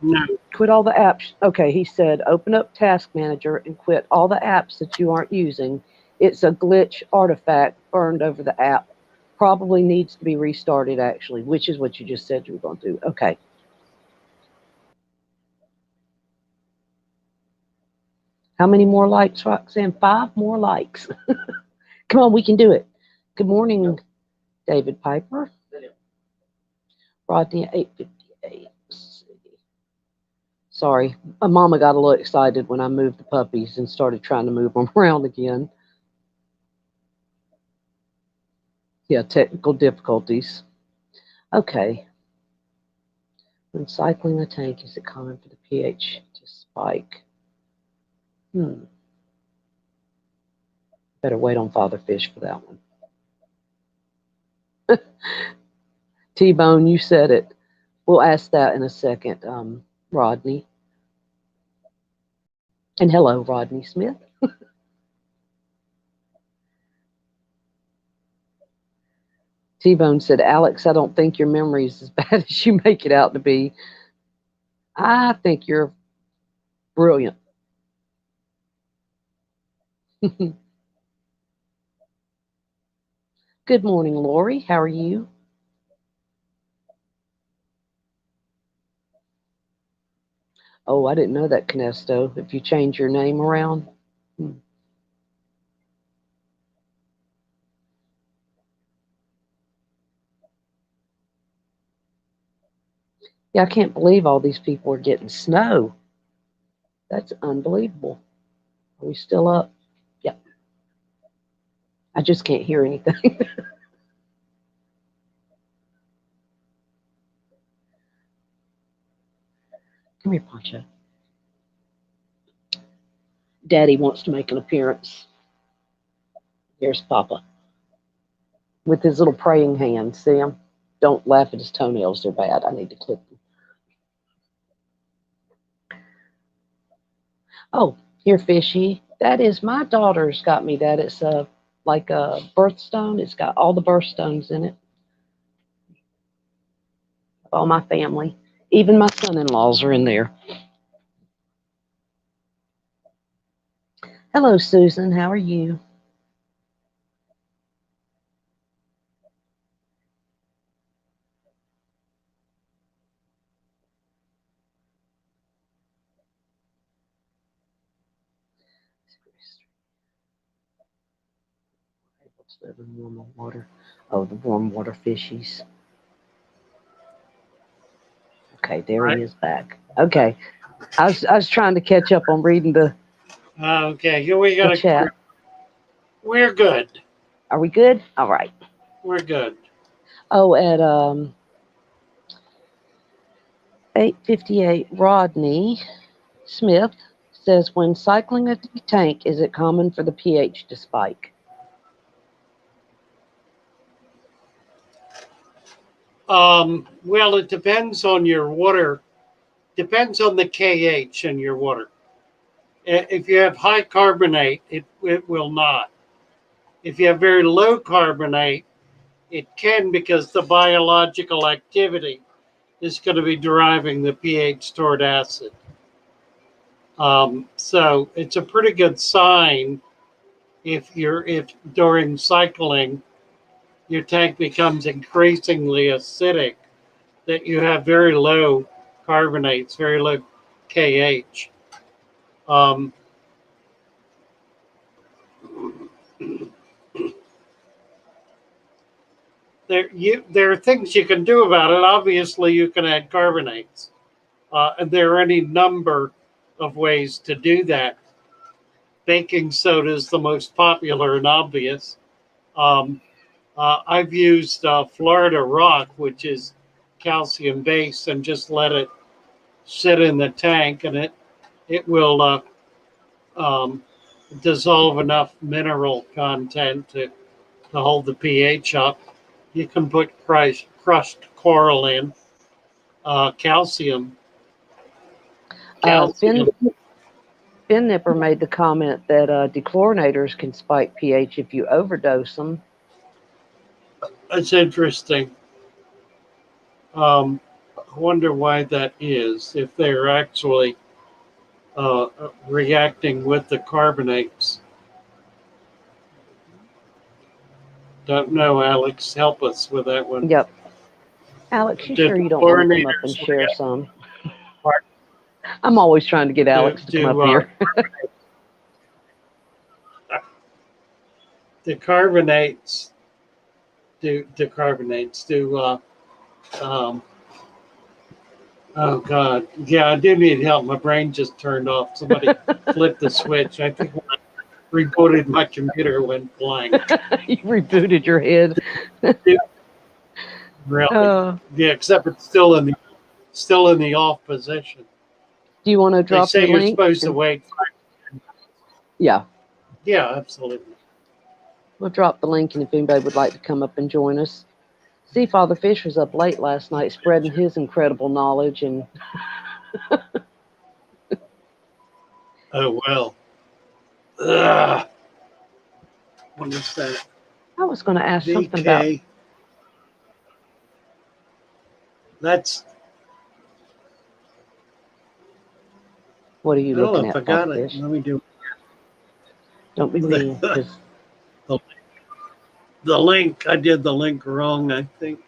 No. Quit all the apps. Okay, he said, open up Task Manager and quit all the apps that you aren't using It's a glitch artifact burned over the app. Probably needs to be restarted, actually, which is what you just said you were going to do. Okay. How many more likes, Roxanne? 5 more likes. Come on, we can do it. Good morning, David Piper. Rodney at 8:58. Sorry, my mama got a little excited when I moved the puppies and started trying to move them around again. Yeah, technical difficulties. Okay. When cycling the tank, is it common for the pH to spike? Better wait on Father Fish for that one. T-Bone, you said it. We'll ask that in a second, Rodney. And hello, Rodney Smith. T-Bone said, Alex, I don't think your memory is as bad as you make it out to be. I think you're brilliant. Good morning, Lori. How are you? Oh, I didn't know that, Canesto. If you change your name around. Yeah, I can't believe all these people are getting snow. That's unbelievable. Are we still up? Yep. I just can't hear anything. Come here, Poncho. Daddy wants to make an appearance. Here's Papa. With his little praying hands. See him? Don't laugh at his toenails. They're bad. I need to clip them. Oh, here, Fishy. That is my daughter's got me that. It's like a birthstone. It's got all the birthstones in it. All my family. Even my son-in-laws are in there. Hello, Susan. How are you? Live in warm water. Oh, the warm water fishies. Okay, there he is back. Okay, I was trying to catch up on reading the. Okay, here we got the chat. We're good. Are we good? All right. We're good. Oh, at 8:58, Rodney Smith says, when cycling a tank, is it common for the pH to spike? Well, it depends on your water. Depends on the KH in your water. If you have high carbonate, it will not. If you have very low carbonate, it can, because the biological activity is going to be driving the pH toward acid. So it's a pretty good sign if during cycling your tank becomes increasingly acidic, that you have very low carbonates, very low KH. There are things you can do about it. Obviously, you can add carbonates. And there are any number of ways to do that. Baking soda is the most popular and obvious. I've used Florida Rock, which is calcium based, and just let it sit in the tank, and it will dissolve enough mineral content to hold the pH up. You can put crushed coral in, calcium. Ben Nipper made the comment that dechlorinators can spike pH if you overdose them. That's interesting. I wonder why that is, if they're actually reacting with the carbonates. Don't know, Alex. Help us with that one. Yep. Alex, you Do sure you don't want to come up chlorinators and share react? some? I'm always trying to get Alex to come up here. The carbonates do oh God. Yeah, I do need help. My brain just turned off. Somebody flipped the switch. I think when I rebooted my computer went blank. You rebooted your head. Really? Yeah, except it's still in the off position. Do you want to They drop say your you're link? supposed to wait. Yeah, Yeah, absolutely. we'll drop the link, and if anybody would like to come up and join us. See, Father Fish was up late last night spreading his incredible knowledge, and Oh well. Ugh. What is that? I was going to ask something about. VK. That's. What are you I don't know looking if I at, got Father it. Fish? Let me do. Don't be mean, because The link. I did the link wrong. I think.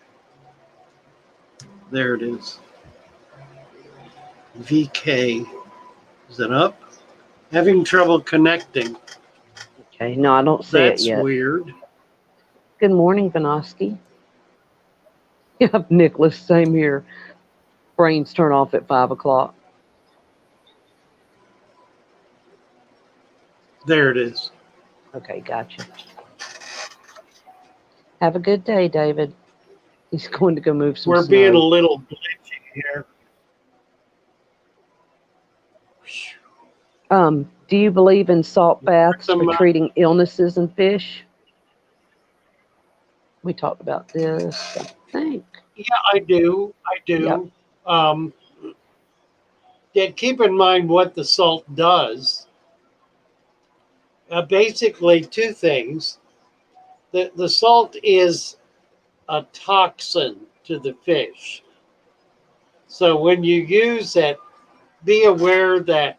There it is. VK. Is it up? Having trouble connecting. okay, no, I don't see it That's yet. weird. Good morning, Vanoski. Yep, Nicholas, same here. Brains turn off at 5 o'clock. There it is. Okay, gotcha. Have a good day, David. He's going to go move some We're snow. being a little glitchy here. Do you believe in salt baths for Some, treating illnesses in fish? We talked about this, I think. yeah, I do. Yep. Yeah, keep in mind what the salt does. Basically, two things. The salt is a toxin to the fish. So when you use it, be aware that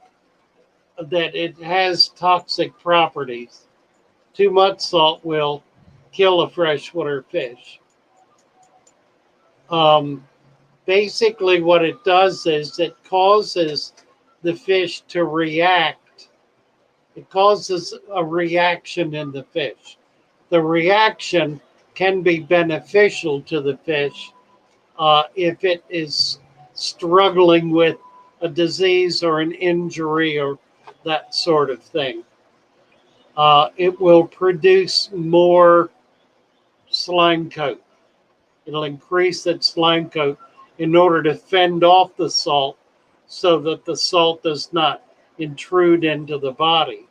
it has toxic properties. Too much salt will kill a freshwater fish. Basically, what it does is it causes the fish to react. It causes a reaction in the fish. The reaction can be beneficial to the fish if it is struggling with a disease or an injury or that sort of thing. It will produce more slime coat. It'll increase its slime coat in order to fend off the salt so that the salt does not intrude into the body.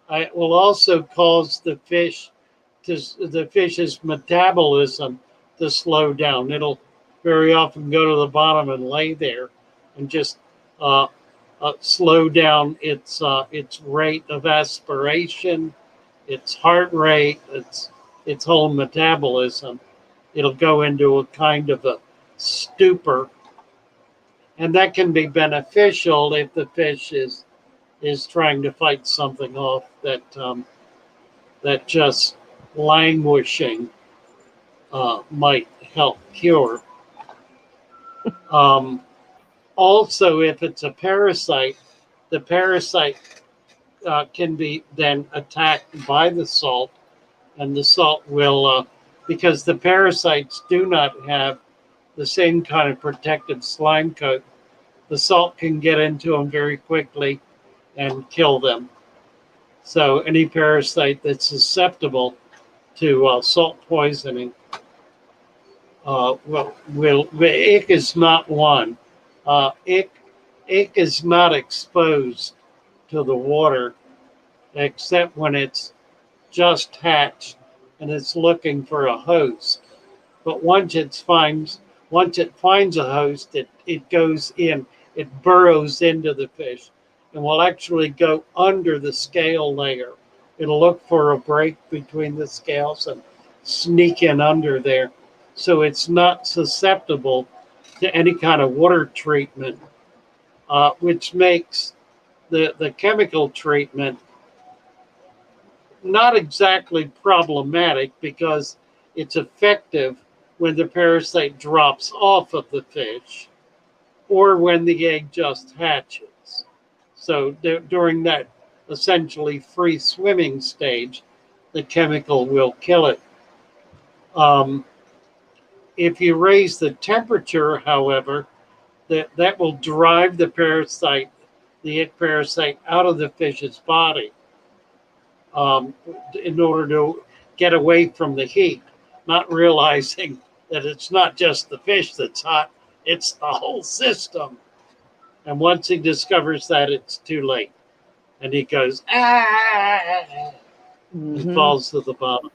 It will also cause the fish's metabolism to slow down. It'll very often go to the bottom and lay there and just uh, slow down its rate of aspiration, its heart rate, its whole metabolism. It'll go into a kind of a stupor, and that can be beneficial if the fish is trying to fight something off that just languishing might help cure. Um, Also, if it's a parasite, the parasite can be then attacked by the salt, and the salt will, because the parasites do not have the same kind of protective slime coat, the salt can get into them very quickly and kill them. So any parasite that's susceptible to salt poisoning ick is not one. Ick is not exposed to the water except when it's just hatched and it's looking for a host. But once it finds a host, it goes in, it burrows into the fish and will actually go under the scale layer. It'll look for a break between the scales and sneak in under there. So it's not susceptible to any kind of water treatment, which makes the chemical treatment not exactly problematic because it's effective when the parasite drops off of the fish or when the egg just hatches. So during that essentially free swimming stage, the chemical will kill it. Um, if you raise the temperature, however, that will drive the egg parasite, out of the fish's body um, in order to get away from the heat, not realizing that it's not just the fish that's hot, it's the whole system. And once he discovers that, it's too late. And he goes, ah, and falls to the bottom.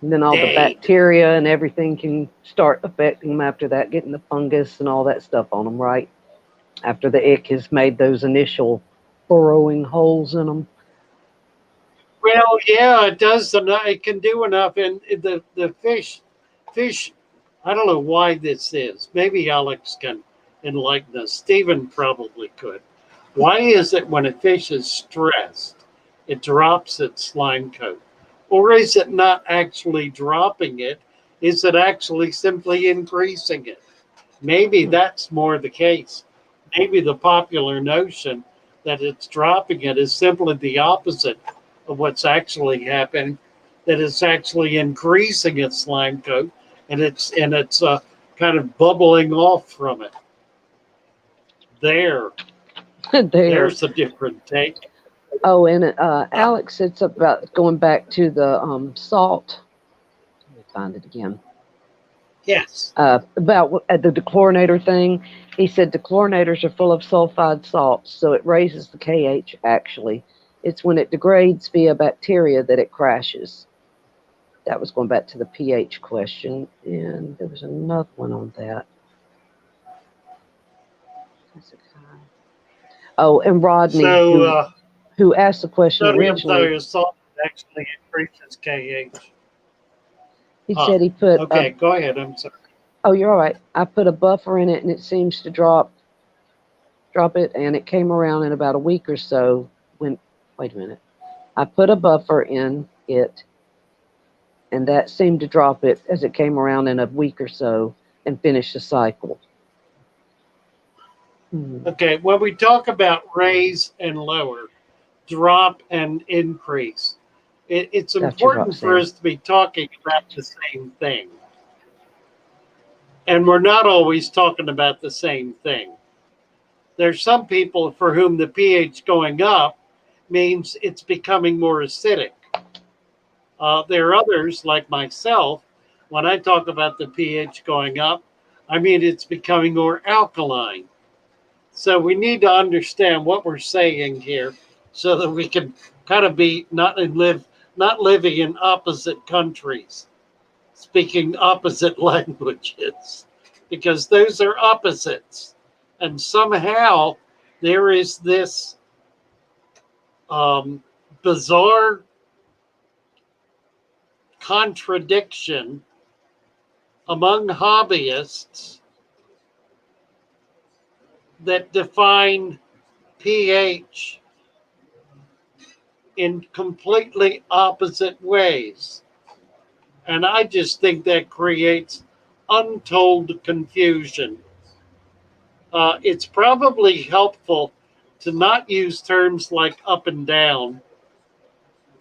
And then all the bacteria and everything can start affecting them after that, getting the fungus and all that stuff on them, right? After the ick has made those initial burrowing holes in them. Well, yeah, it does. It can do enough. And the fish, I don't know why this is. Maybe Alex can enlighten us. Stephen probably could. Why is it when a fish is stressed, it drops its slime coat? Or is it not actually dropping it? Is it actually simply increasing it? Maybe that's more the case. Maybe the popular notion that it's dropping it is simply the opposite of what's actually happening, that it's actually increasing its slime coat and it's kind of bubbling off from it. There's a different take. Oh, and Alex, it's about going back to the salt. Let me find it again. Yes. About the dechlorinator thing. He said dechlorinators are full of sulfide salts, so it raises the KH actually. It's when it degrades via bacteria that it crashes. That was going back to the pH question, and there was another one on that. Oh, and Rodney, who asked the question originally. Salt actually increases KH. He said he put. Okay, go ahead. I'm sorry. Oh, you're all right. I put a buffer in it, and it seems to drop it, and it came around in about a week or so. Wait a minute. I put a buffer in it, and that seemed to drop it as it came around in a week or so and finish the cycle. Okay, when we talk about raise and lower, drop and increase, it's important for us to be talking about the same thing. And we're not always talking about the same thing. There's some people for whom the pH going up means it's becoming more acidic. There are others, like myself, when I talk about the pH going up, I mean it's becoming more alkaline. So we need to understand what we're saying here so that we can kind of be not living in opposite countries, speaking opposite languages, because those are opposites. And somehow there is this bizarre contradiction among hobbyists that define pH in completely opposite ways. And I just think that creates untold confusion. It's probably helpful to not use terms like up and down,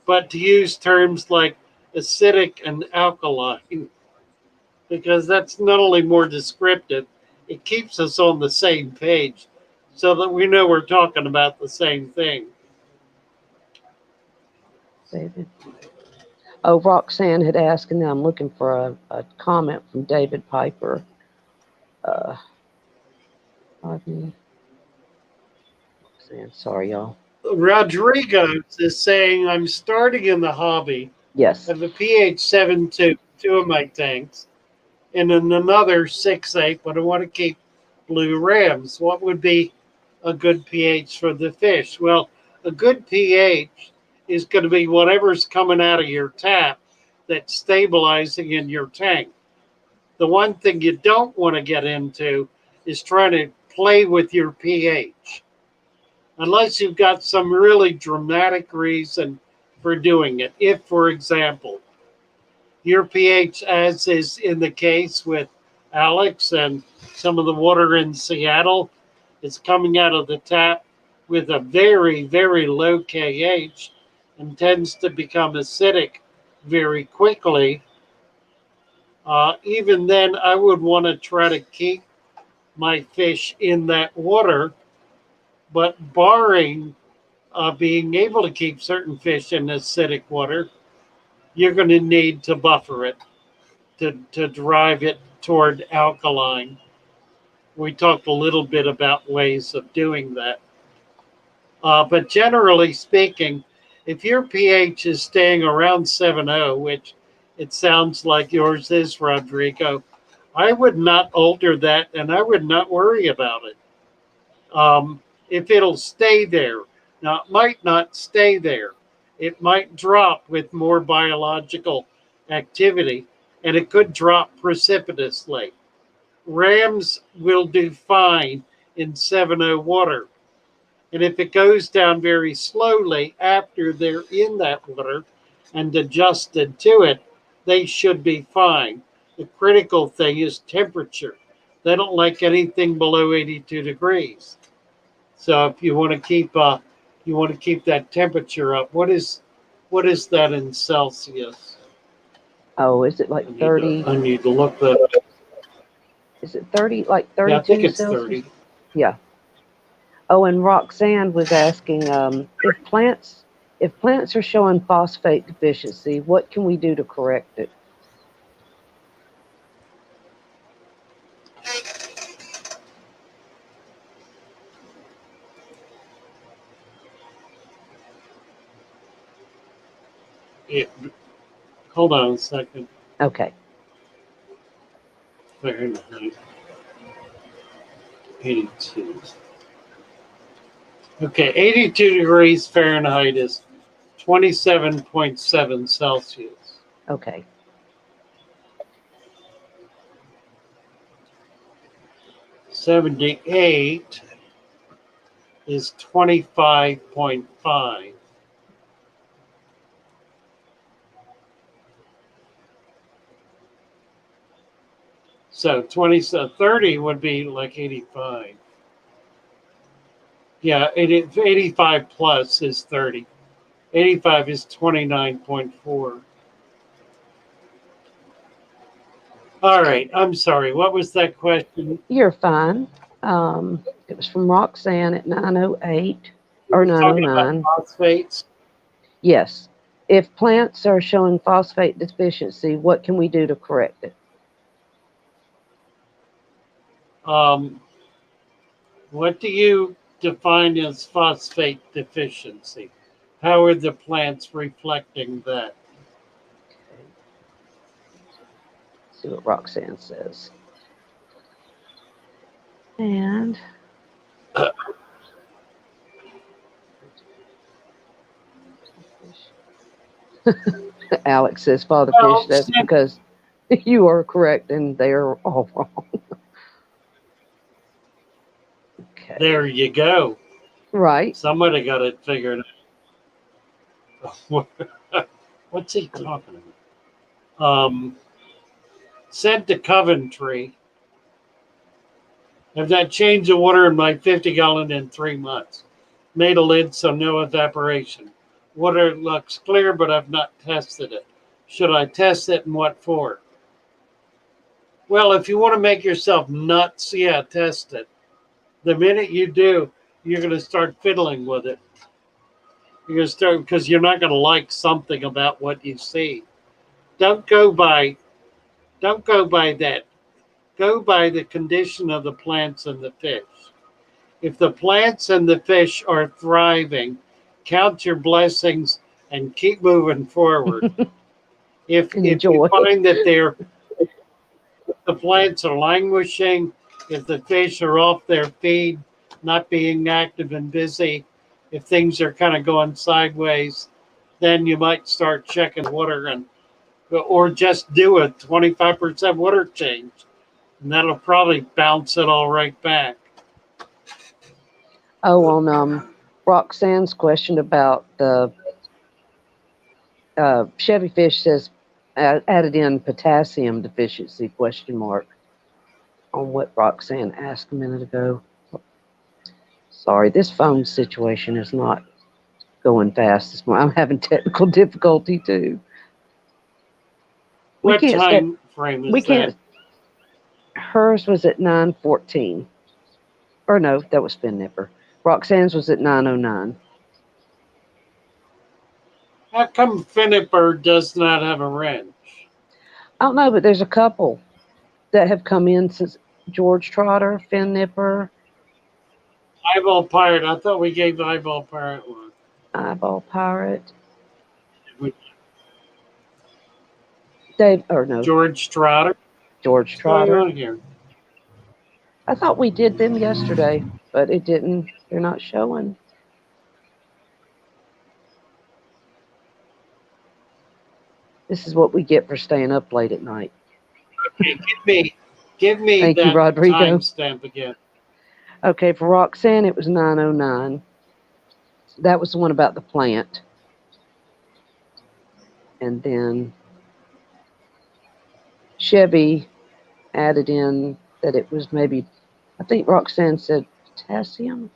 but to use terms like acidic and alkaline, because that's not only more descriptive, it keeps us on the same page so that we know we're talking about the same thing. David. Oh, Roxanne had asked, and now I'm looking for a comment from David Piper. Roxanne, sorry, y'all. Rodrigo is saying, I'm starting in the hobby. Yes. I have a pH 7.2, two of my tanks, and in another 6.8, but I want to keep blue rams. What would be a good pH for the fish? Well, a good pH is going to be whatever's coming out of your tap that's stabilizing in your tank. The one thing you don't want to get into is trying to play with your pH. Unless you've got some really dramatic reason for doing it. If, for example, your pH, as is in the case with Alex and some of the water in Seattle, is coming out of the tap with a very, very low KH and tends to become acidic very quickly, even then I would want to try to keep my fish in that water, but barring being able to keep certain fish in acidic water, you're going to need to buffer it to drive it toward alkaline. We talked a little bit about ways of doing that. But generally speaking, if your pH is staying around 7.0, which it sounds like yours is, Rodrigo, I would not alter that and I would not worry about it. If it'll stay there. Now, it might not stay there. It might drop with more biological activity, and it could drop precipitously. Rams will do fine in 7.0 water. And if it goes down very slowly after they're in that water and adjusted to it, they should be fine. The critical thing is temperature. They don't like anything below 82 degrees. So if you want to keep that temperature up, what is that in Celsius? Oh, is it like 30? I need to look that up. Is it 30, like 32 Yeah, I think it's Celsius? 30. Yeah. Oh, and Roxanne was asking if plants are showing phosphate deficiency, what can we do to correct it? Hold on a second. Okay. Fahrenheit. 82. Okay, 82 degrees Fahrenheit is 27.7 Celsius. Okay. '78 is 25.5. So 30 would be like 85. Yeah, 85 plus is 30. 85 is 29.4. All right. I'm sorry. What was that question? You're fine. It was from Roxanne at 908 or 909. Phosphates. Yes. If plants are showing phosphate deficiency, what can we do to correct it? What do you define as phosphate deficiency? How are the plants reflecting that? Let's see what Roxanne says. And Alex says, Father Fish, that's because you are correct and they are all wrong. Okay. There you go. Right. Somebody got it figured out. What's he talking about? Sent to Coventry. Have that changed the water in my 50-gallon in 3 months. Made a lid so no evaporation. Water looks clear, but I've not tested it. Should I test it and what for? Well, if you want to make yourself nuts, yeah, test it. The minute you do, you're going to start fiddling with it. You're going to start because you're not going to like something about what you see. Don't go by that. Go by the condition of the plants and the fish. If the plants and the fish are thriving, count your blessings and keep moving forward. If you find that the plants are languishing, if the fish are off their feed, not being active and busy, if things are kind of going sideways, then you might start checking water or just do a 25% water change. And that'll probably bounce it all right back. Oh, on Roxanne's question about the Chevy Fish says added in potassium deficiency question mark on what Roxanne asked a minute ago. Sorry, this phone situation is not going fast this morning. I'm having technical difficulty too. We What can't stay. time frame We is can't. that? Hers was at 9:14. Or no, that was Fin Nipper. Roxanne's was at 9:09. How come Finniper does not have a wrench? I don't know, but there's a couple that have come in since George Trotter, Fin Nipper, Eyeball Pirate. I thought we gave Eyeball Pirate one. Eyeball Pirate, Did we? Dave, or no, George Trotter. George What's going Trotter. on here? I thought we did them yesterday, but it didn't. They're not showing. This is what we get for staying up late at night. Okay, give me Thank you, that Rodrigo. timestamp again. Okay, for Roxanne, it was 9:09. That was the one about the plant. And then Chevy added in that it was maybe, I think Roxanne said potassium.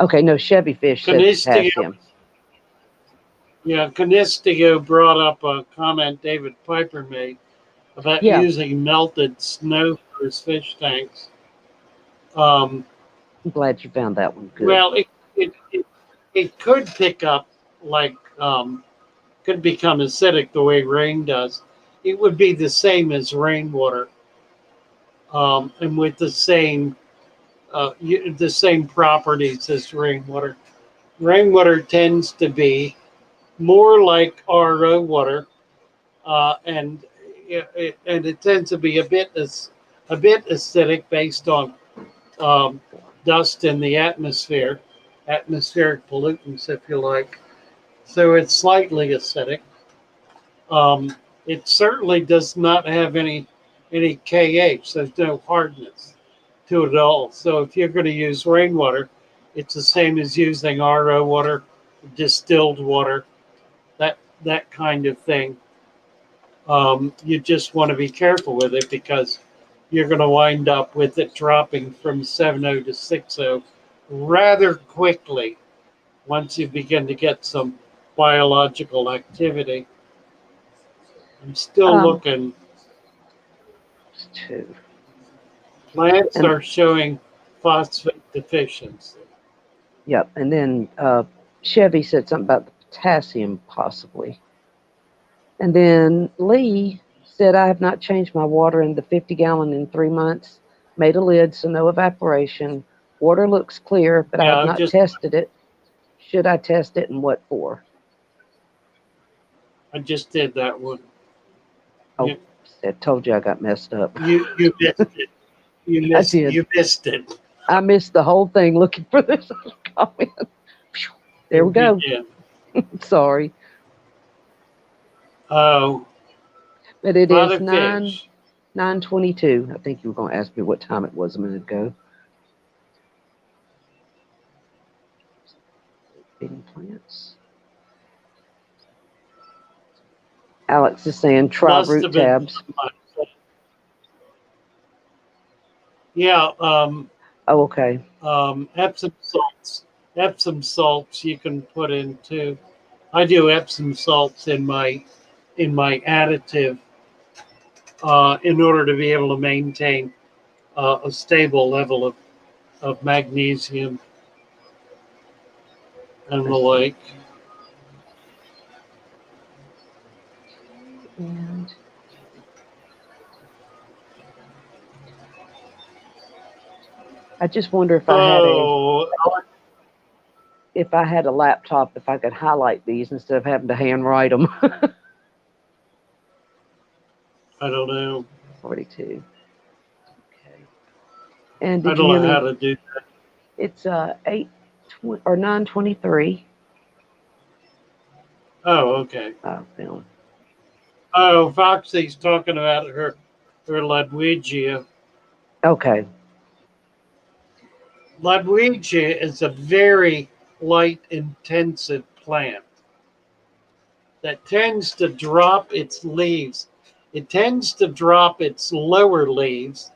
Okay, no, Chevy Fish said potassium. Yeah, Canistigo brought up a comment David Piper made about Yeah. using melted snow for his fish tanks. I'm glad you found that one. Good. Well, it could pick up like could become acidic the way rain does. It would be the same as rainwater, and with the same properties as rainwater. Rainwater tends to be more like RO water, and it tends to be a bit acidic based on dust in the atmosphere, atmospheric pollutants, if you like. So it's slightly acidic. It certainly does not have any KH. There's no hardness to it at all. So if you're going to use rainwater, it's the same as using RO water, distilled water, that kind of thing. You just want to be careful with it because you're going to wind up with it dropping from 7.0 to 6.0 rather quickly once you begin to get some biological activity. I'm still looking. Two. Plants are showing phosphate deficiency. Yep, and then Chevy said something about the potassium possibly. And then Lee said, I have not changed my water in the 50-gallon in 3 months. Made a lid, so no evaporation. Water looks clear, but I have not tested it. Should I test it and what for? I just did that one. Oh, I told you I got messed up. You missed it. I did. You missed it. I missed the whole thing looking for this comment. There we go. Sorry. Oh. But it is 9:22. I think you were going to ask me what time it was a minute ago. Feeding plants. Alex is saying try root tabs. Yeah. Oh, okay. Epsom salts you can put into. I do Epsom salts in my additive in order to be able to maintain a stable level of magnesium and the like. And I just wonder if if I had a laptop, if I could highlight these instead of having to handwrite them. I don't know. 42. Okay. And I don't know how to do that. It's 9:23. Oh, okay. Film. Oh, Foxy's talking about her Ludwigia. Okay. Ludwigia is a very light intensive plant. that tends to drop its leaves. It tends to drop its lower leaves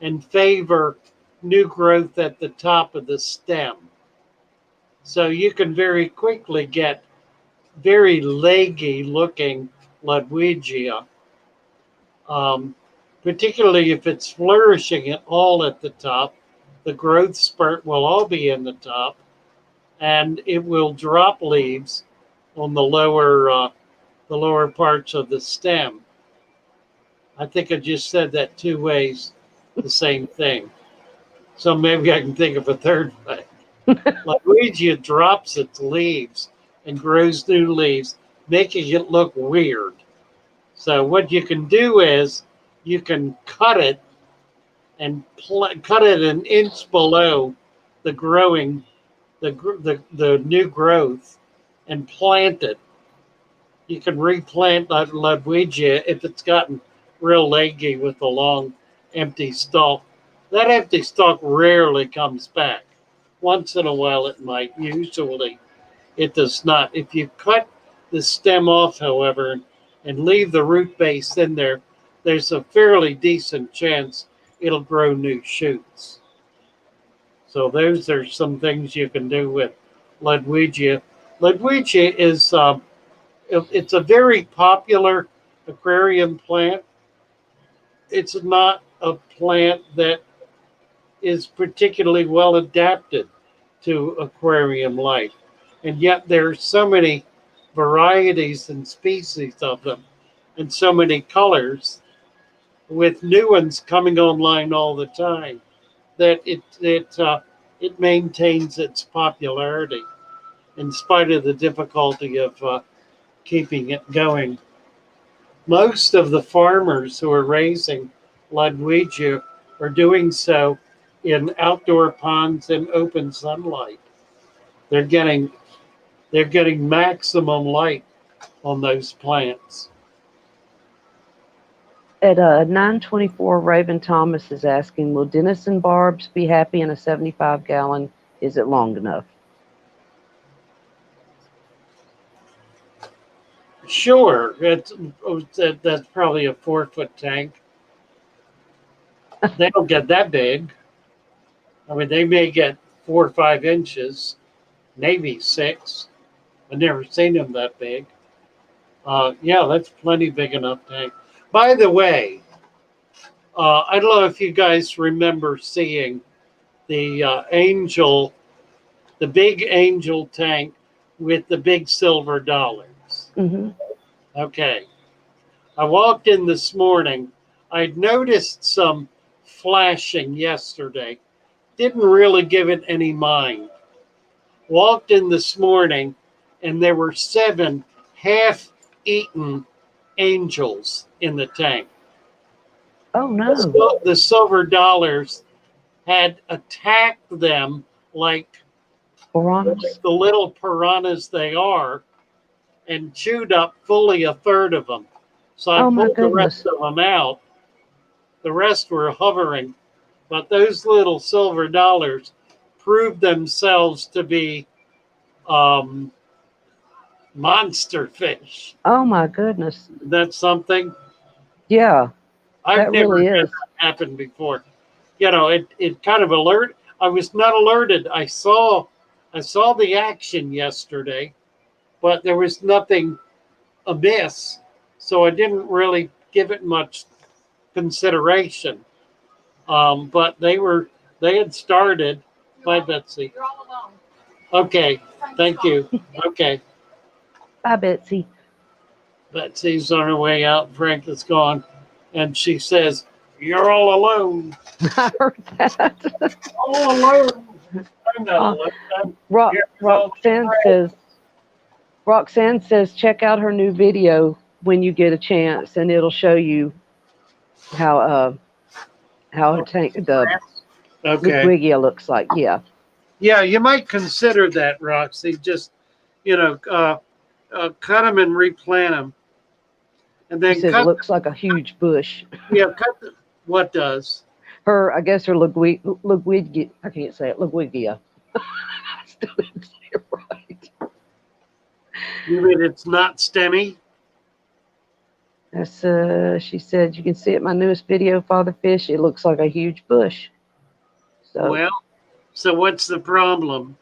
and favor new growth at the top of the stem. So you can very quickly get very leggy looking Ludwigia, particularly if it's flourishing at all at the top. The growth spurt will all be in the top, and it will drop leaves on the lower parts of the stem. I think I just said that two ways, the same thing. So maybe I can think of a third way. Ludwigia drops its leaves and grows new leaves, making it look weird. So what you can do is you can cut it and cut it an inch below the growing, the new growth, and plant it. You can replant that Ludwigia if it's gotten real leggy with a long empty stalk. That empty stalk rarely comes back. Once in a while it might. Usually it does not. If you cut the stem off, however, and leave the root base in there, there's a fairly decent chance it'll grow new shoots. So those are some things you can do with Ludwigia. Ludwigia is it's a very popular aquarium plant. It's not a plant that is particularly well adapted to aquarium life. And yet there are so many varieties and species of them and so many colors with new ones coming online all the time that it maintains its popularity in spite of the difficulty of keeping it going. Most of the farmers who are raising Ludwigia are doing so in outdoor ponds in open sunlight. They're getting maximum light on those plants. At 924, Raven Thomas is asking, will Denison barbs be happy in a 75-gallon? Is it long enough? Sure, that's probably a 4-foot tank. They don't get that big. I mean, they may get 4 or 5 inches, maybe 6. I've never seen them that big. Yeah, that's plenty big enough tank. By the way, I don't know if you guys remember seeing the the big angel tank with the big silver dollars. Mm-hmm. Okay. I walked in this morning. I'd noticed some flashing yesterday. Didn't really give it any mind. Walked in this morning and there were 7 half-eaten angels in the tank. Oh, no. The silver dollars had attacked them like Piranhas? the little piranhas they are and chewed up fully a third of them. So I Oh, my pulled the rest goodness. of them out. The rest were hovering. But those little silver dollars proved themselves to be monster fish. Oh, my goodness. That's something Yeah, I've that never really had is. that happen before. You know, it kind of alert. I was not alerted. I saw the action yesterday, but there was nothing amiss, so I didn't really give it much consideration. But they had started. Bye, Betsy. You're all alone. Okay, thank you. Okay, Bye, Betsy. Betsy's on her way out. Frank is gone, and she says, "You're all alone. I heard that. All alone." I'm not alone. Roxanne says, check out her new video when you get a chance, and it'll show you how the Okay. Ludwigia looks like. Yeah. Yeah, you might consider that, Roxy. Just cut them and replant them, and She then says it looks like a huge bush. Yeah, what does? I guess her Ludwigia, I can't say it, Ludwigia. I still didn't say it right. You mean it's not stemmy? That's she said you can see it in my newest video, Father Fish. It looks like a huge bush. So Well, so what's the problem?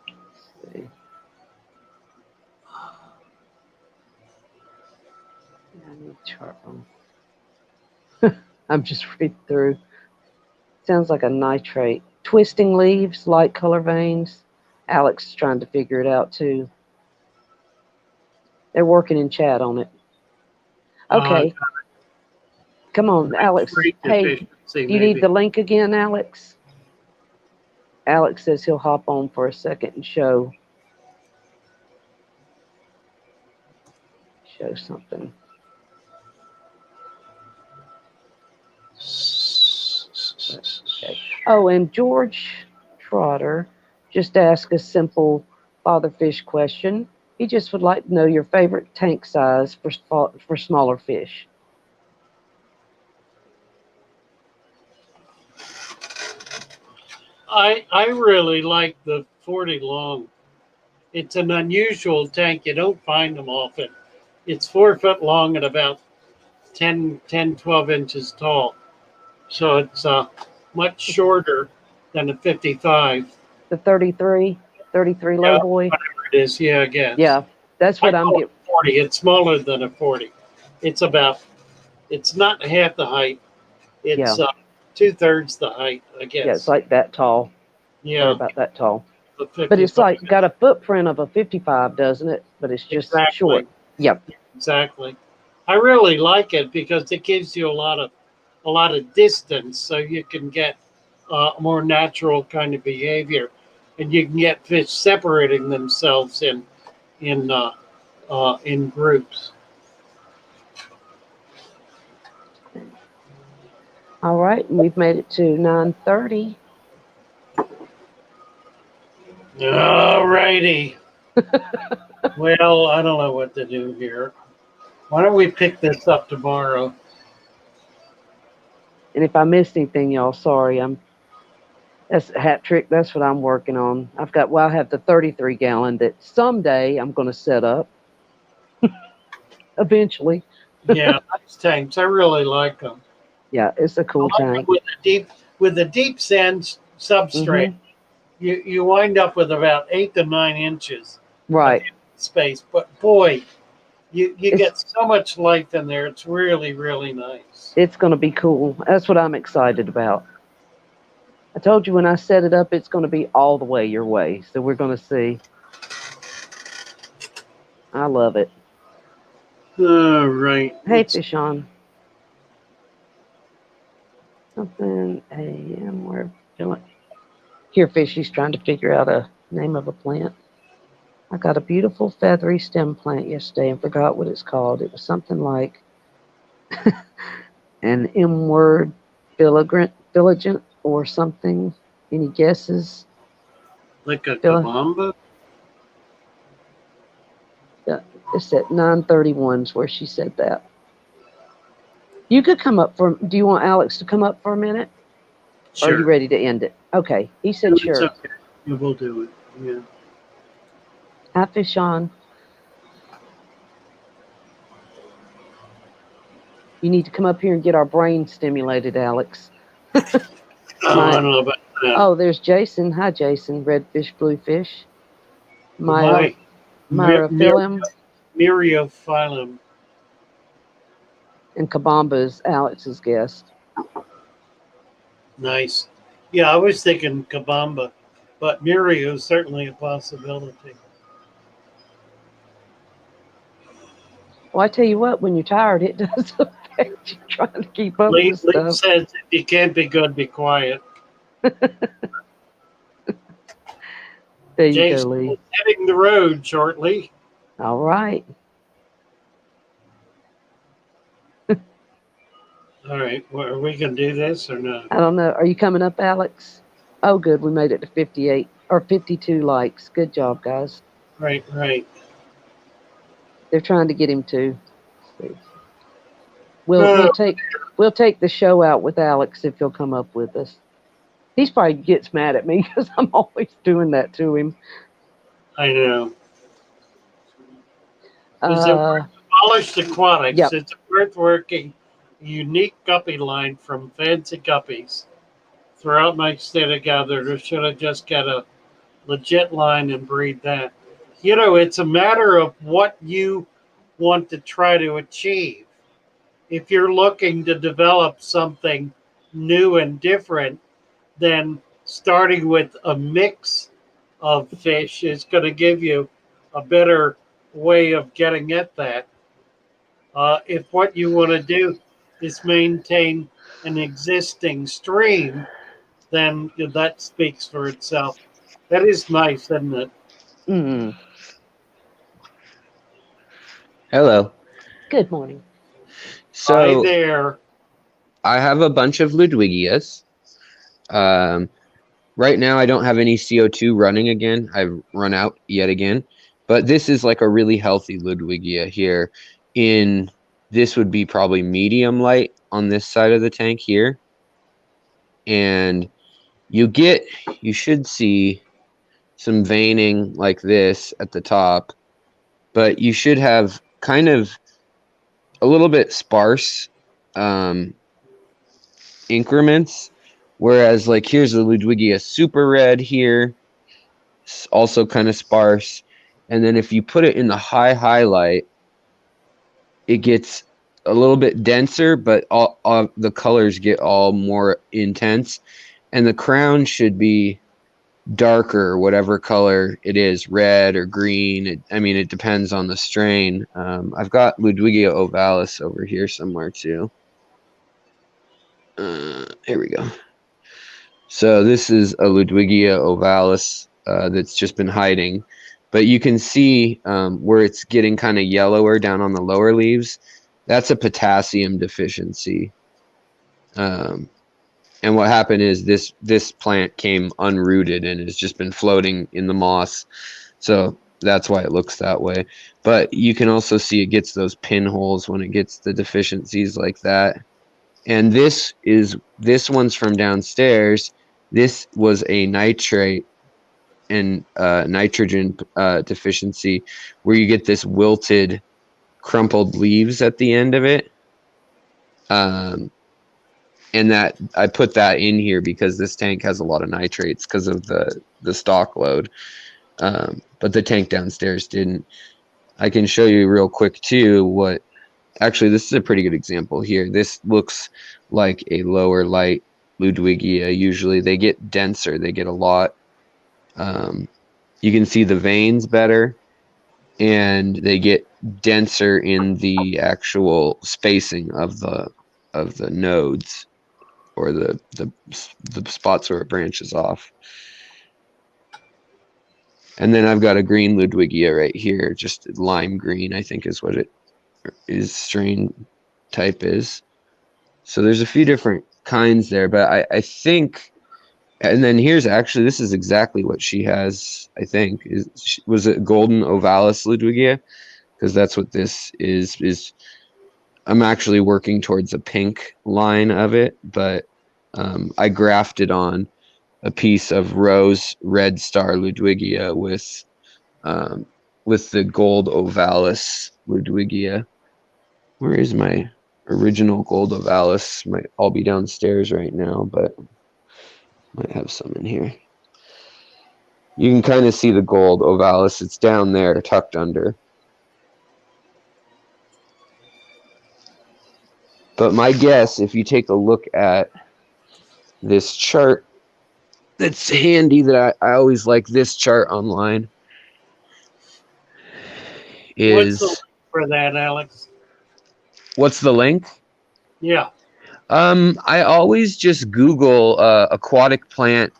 let's see. I need chart room. I'm just reading through. Sounds like a nitrate. Twisting leaves, light color veins. Alex is trying to figure it out too. They're working in chat on it. Okay. Come on, Alex. Hey, do you need the link again, Alex? Alex says he'll hop on for a second and show something. Okay. Oh, and George Trotter just asked a simple Father Fish question. He just would like to know your favorite tank size for smaller fish. I really like the 40 long. It's an unusual tank. You don't find them often. It's 4 foot long and about 10, 12 inches tall. So it's much shorter than a 55. The 33 low boy? Whatever it is, yeah, I guess. Yeah, that's what I'm getting. 40. It's smaller than a 40. It's not half the height. It's 2/3 the height, I guess. Yeah, it's like that tall. Yeah. Or about that tall. But it's like got a footprint of a 55, doesn't it? But it's just short. Yep. Exactly. I really like it because it gives you a lot of distance, so you can get more natural kind of behavior, and you can get fish separating themselves in groups. All right, we've made it to 9:30. All righty. Well, I don't know what to do here. Why don't we pick this up tomorrow? And if I missed anything, y'all, sorry. That's a hat trick. That's what I'm working on. I have the 33 gallon that someday I'm going to set up. Eventually. Yeah, nice tanks. I really like them. Yeah, it's a cool tank. With the deep sand substrate, you wind up with about 8 to 9 inches. Right. Space, but boy, you get so much life in there. It's really, really nice. It's going to be cool. That's what I'm excited about. I told you when I set it up, it's going to be all the way your way. So we're going to see. I love it. All right. Hey, Fish on. Something AM where here, Fishy's trying to figure out a name of a plant. I got a beautiful feathery stem plant yesterday and forgot what it's called. It was something like an M-word diligent or something. Any guesses? Like a kabamba? Yeah, it's at 9:31 is where she said that. You could come up do you want Alex to come up for a minute? Sure. Or are you ready to end it? Okay. He said sure. It's okay. We'll do it. Yeah. Hi, Fish on. You need to come up here and get our brain stimulated, Alex. I don't know about that. Oh, there's Jason. Hi, Jason. Redfish, bluefish. Myrophyllum. Myriophyllum. And Kabamba is Alex's guest. Nice. Yeah, I was thinking Kabamba, but Mirio is certainly a possibility. Well, I tell you what, when you're tired, it does affect you trying to keep up with stuff. Lee says if you can't be good, be quiet. There you Jason go, Lee. is hitting the road shortly. All right. All right. Are we going to do this or not? I don't know. Are you coming up, Alex? Oh, good. We made it to 58 or 52 likes. Good job, guys. Right. They're trying to get him to. We'll take the show out with Alex if he'll come up with us. He's probably gets mad at me because I'm always doing that to him. I know. Is it Polished Aquatics? Yep. It's a worth-working, unique guppy line from Fancy Guppies throughout my state of gathered, or should I just get a legit line and breed that? You know, it's a matter of what you want to try to achieve. If you're looking to develop something new and different, then starting with a mix of fish is going to give you a better way of getting at that. If what you want to do is maintain an existing stream, then that speaks for itself. That is nice, isn't it? Mm. Hello. Good morning. Hi So there. I have a bunch of Ludwigias. Right now I don't have any CO2 running again. I've run out yet again. But this is like a really healthy Ludwigia here. This would be probably medium light on this side of the tank here. And you should see some veining like this at the top. But you should have kind of a little bit sparse increments, whereas like here's the Ludwigia super red here, it's also kind of sparse, and then if you put it in the high highlight, it gets a little bit denser, but all the colors get all more intense, and the crown should be darker, whatever color it is, red or green. I mean, it depends on the strain. I've got Ludwigia ovalis over here somewhere too. Here we go. So this is a Ludwigia ovalis that's just been hiding. But you can see where it's getting kind of yellower down on the lower leaves. That's a potassium deficiency. And what happened is this plant came unrooted and has just been floating in the moss. So that's why it looks that way. But you can also see it gets those pinholes when it gets the deficiencies like that. And this one's from downstairs. This was a nitrate and nitrogen deficiency where you get this wilted, crumpled leaves at the end of it. And that I put that in here because this tank has a lot of nitrates because of the stock load. But the tank downstairs didn't. I can show you real quick too actually, this is a pretty good example here. This looks like a lower light Ludwigia. Usually they get denser. They get a lot. You can see the veins better, and they get denser in the actual spacing of the nodes, or the spots where it branches off. And then I've got a green Ludwigia right here, just lime green, I think is what it is, strain type is. So there's a few different kinds there, but I think, and then here's actually, this is exactly what she has, I think. Was it golden ovalis Ludwigia? Because that's what this is. I'm actually working towards a pink line of it, but I grafted on a piece of rose red star Ludwigia with the gold ovalis Ludwigia. Where is my original gold ovalis? Might all be downstairs right now, but might have some in here. You can kind of see the gold ovalis. It's down there, tucked under. But my guess, if you take a look at this chart that's handy, that I always like this chart online, What's the is... link for that, Alex? What's the link? Yeah. I always just Google aquatic plant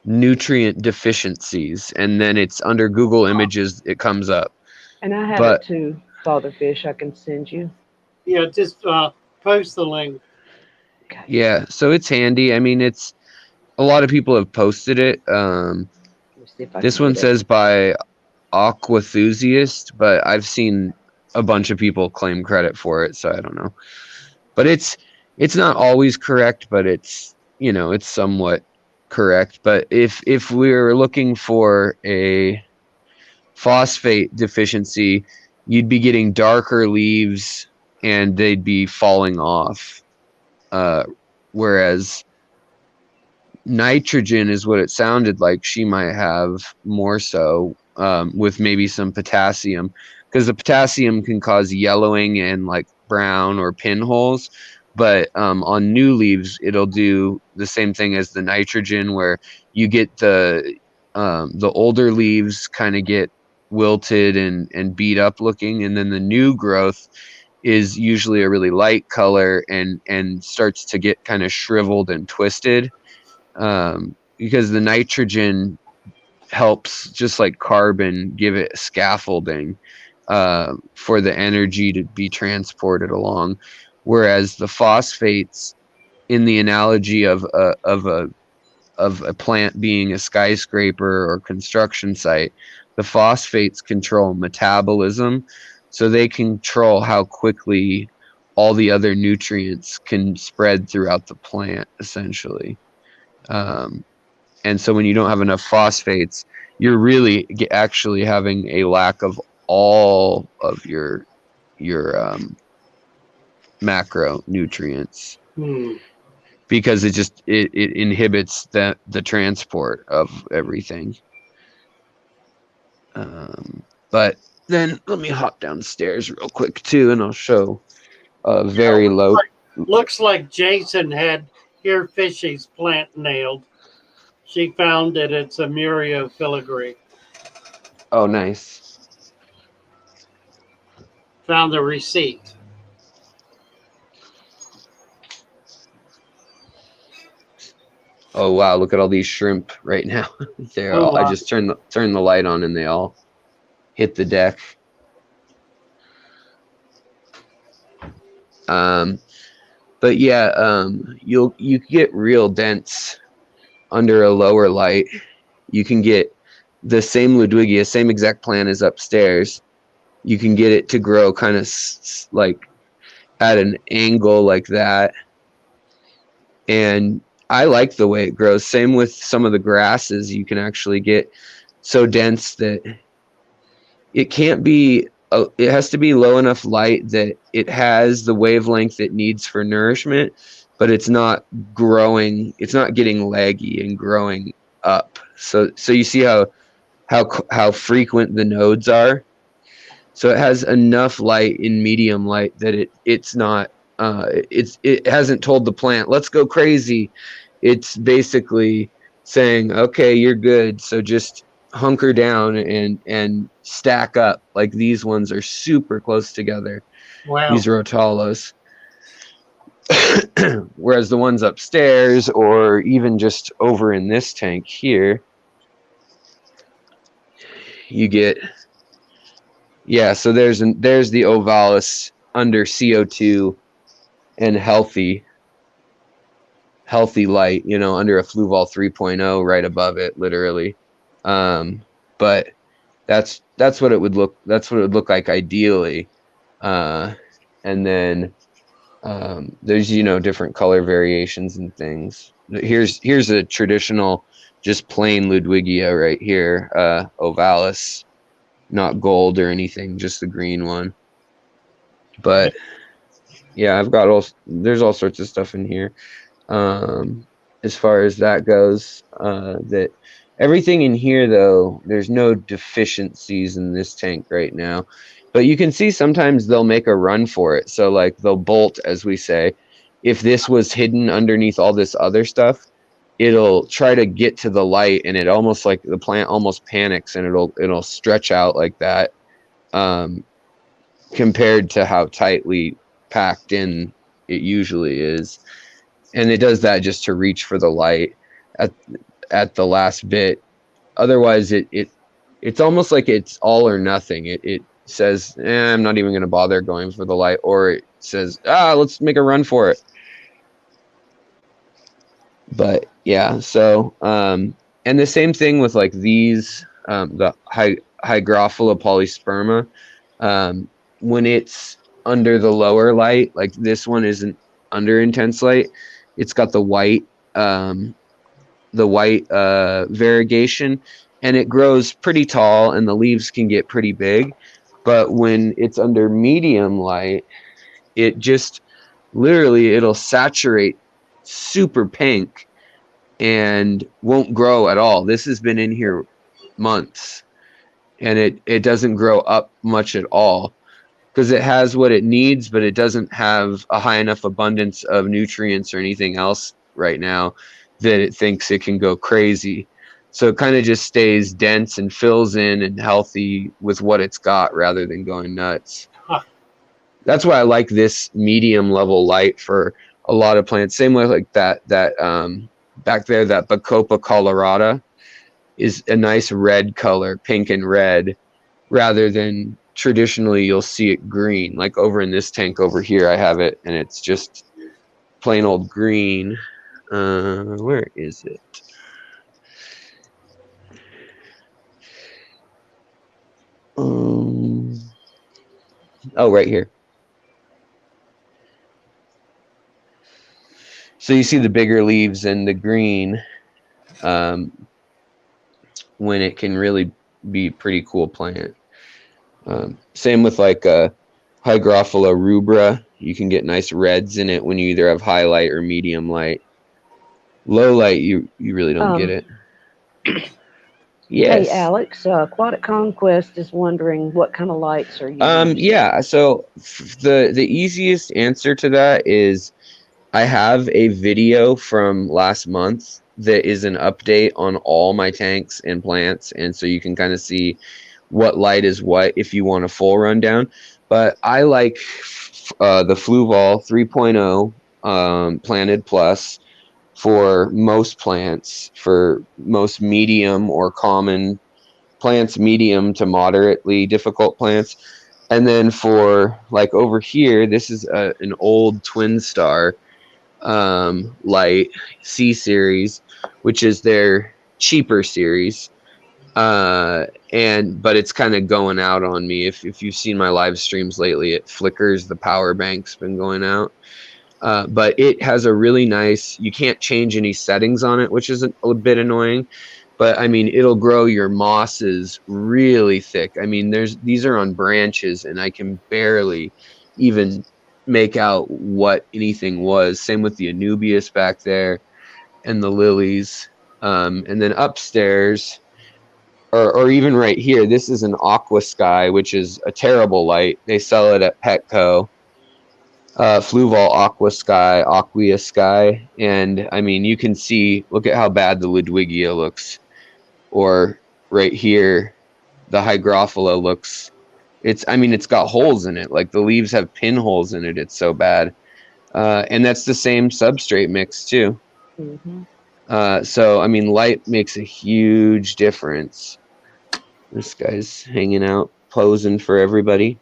nutrient deficiencies, and then it's under Google Images, it comes up. And I have it too, Father Fish. I can send you. Yeah, just post the link. Okay. Yeah, so it's handy. I mean, it's a lot of people have posted it. Let me see if I This can one get it. says by Aquathusiast, but I've seen a bunch of people claim credit for it, so I don't know. But it's not always correct, but it's, it's somewhat correct. But if we're looking for a phosphate deficiency, you'd be getting darker leaves and they'd be falling off. Whereas nitrogen is what it sounded like she might have more so, with maybe some potassium, because the potassium can cause yellowing and like brown or pinholes. But on new leaves, it'll do the same thing as the nitrogen, where you get the older leaves kind of get wilted and beat up looking, and then the new growth is usually a really light color and starts to get kind of shriveled and twisted, because the nitrogen helps, just like carbon, give it scaffolding for the energy to be transported along, whereas the phosphates, in the analogy of a plant being a skyscraper or construction site, the phosphates control metabolism, so they control how quickly all the other nutrients can spread throughout the plant, essentially. And so when you don't have enough phosphates, you're really actually having a lack of all of your macronutrients, because it inhibits the transport of everything. But then let me hop downstairs real quick too, and I'll show a very low. Looks like Jason had here Fishy's plant nailed. She found it. It's a Murio filigree. Oh, nice. Found the receipt. Oh wow! Look at all these shrimp right now. I just turned the light on and they all hit the deck. But yeah, you get real dense under a lower light. You can get the same Ludwigia, same exact plant as upstairs. You can get it to grow kind of like at an angle like that, and I like the way it grows. Same with some of the grasses. You can actually get so dense that it can't be, it has to be low enough light that it has the wavelength it needs for nourishment, but it's not growing, it's not getting leggy and growing up. So you see how frequent the nodes are. So it has enough light in medium light that it's not, it hasn't told the plant, let's go crazy. It's basically saying, okay, you're good, so just hunker down and stack up. Like these ones are super close together. Wow. These Rotalos. Whereas the ones upstairs, or even just over in this tank here, you get, yeah, so there's the ovalis under CO2 and healthy light, under a Fluval 3.0 right above it, literally. But that's what it would look like ideally. And then there's different color variations and things. Here's a traditional just plain Ludwigia right here, ovalis, not gold or anything, just the green one. But yeah, there's all sorts of stuff in here. As far as that goes, that everything in here, though, there's no deficiencies in this tank right now, but you can see sometimes they'll make a run for it. So like they'll bolt, as we say. If this was hidden underneath all this other stuff, it'll try to get to the light, and it almost, like, the plant almost panics, and it'll stretch out like that, compared to how tightly packed in it usually is. And it does that just to reach for the light at the last bit. Otherwise, it's almost like it's all or nothing. It says, I'm not even going to bother going for the light, or it says, let's make a run for it. But yeah, so and the same thing with like these, the Hygrophila polysperma. When it's under the lower light, like this one isn't under intense light, it's got the white white variegation, and it grows pretty tall and the leaves can get pretty big. But when it's under medium light, it just literally, it'll saturate super pink and won't grow at all. This has been in here months and it doesn't grow up much at all because it has what it needs, but it doesn't have a high enough abundance of nutrients or anything else right now that it thinks it can go crazy. So it kind of just stays dense and fills in and healthy with what it's got rather than going nuts. Huh. That's why I like this medium level light for a lot of plants. Same way like that back there, that Bacopa colorata is a nice red color, pink and red, rather than traditionally you'll see it green. Like over in this tank over here, I have it and it's just plain old green. Where is it? Oh, right here. So you see the bigger leaves and the green when it can really be a pretty cool plant. Same with like Hygrophila rubra. You can get nice reds in it when you either have high light or medium light. Low light, you really don't get it. Yes. Hey, Alex, Aquatic Conquest is wondering what kind of lights are you using? Yeah, so the easiest answer to that is I have a video from last month that is an update on all my tanks and plants, and so you can kind of see what light is what if you want a full rundown. But I like the Fluval 3.0 Planted Plus for most plants, for most medium or common plants, medium to moderately difficult plants. And then for like over here, this is an old Twin Star light C series, which is their cheaper series. But it's kind of going out on me. If you've seen my live streams lately, it flickers. The power bank's been going out. But it has a really nice, you can't change any settings on it, which is a bit annoying. But I mean, it'll grow your mosses really thick. I mean, these are on branches and I can barely even make out what anything was. Same with the Anubias back there and the lilies. And then upstairs, or even right here, this is an Aqua Sky, which is a terrible light. They sell it at Petco. Fluval Aqua Sky, Aquia Sky, and I mean, you can see, look at how bad the Ludwigia looks, or right here, the Hygrophila looks, it's got holes in it, like the leaves have pinholes in it, it's so bad. And that's the same substrate mix too. Mm-hmm. So, I mean, light makes a huge difference. This guy's hanging out, posing for everybody.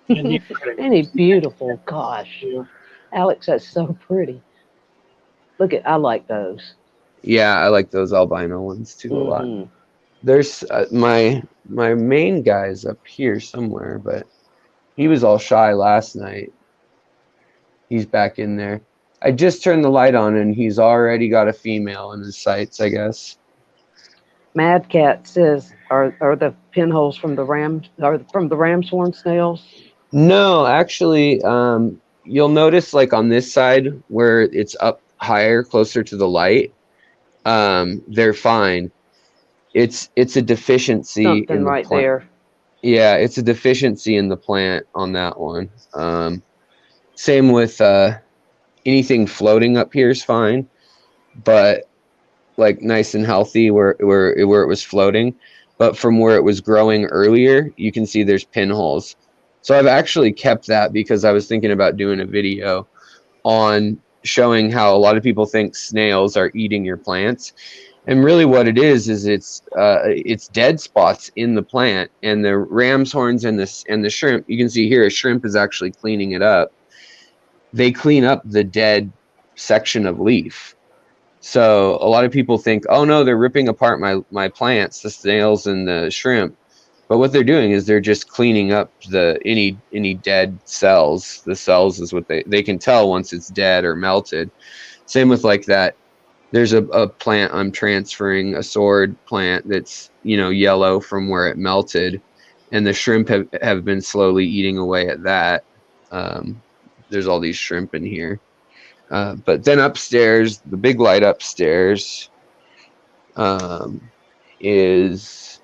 Isn't he beautiful? Gosh. Alex, that's so pretty. Look at, I like those. Yeah, I like those albino ones too a lot. Mhm. There's my main guy's up here somewhere, but he was all shy last night. He's back in there. I just turned the light on and he's already got a female in his sights, I guess. Mad Cat says, are the pinholes from the ram's horn snails? No, actually, you'll notice like on this side where it's up higher, closer to the light, they're fine. It's a deficiency Something in the right plant. there. Yeah, it's a deficiency in the plant on that one. Same with anything floating up here is fine, but like nice and healthy where it was floating. But from where it was growing earlier, you can see there's pinholes. So I've actually kept that because I was thinking about doing a video on showing how a lot of people think snails are eating your plants. And really what it is it's dead spots in the plant, and the ram's horns and the shrimp, you can see here a shrimp is actually cleaning it up. They clean up the dead section of leaf. So a lot of people think, oh no, they're ripping apart my plants, the snails and the shrimp. But what they're doing is they're just cleaning up any dead cells. The cells is what they can tell once it's dead or melted. Same with like that there's a plant I'm transferring, a sword plant that's, you know, yellow from where it melted, and the shrimp have been slowly eating away at that. There's all these shrimp in here. But then upstairs, the big light upstairs is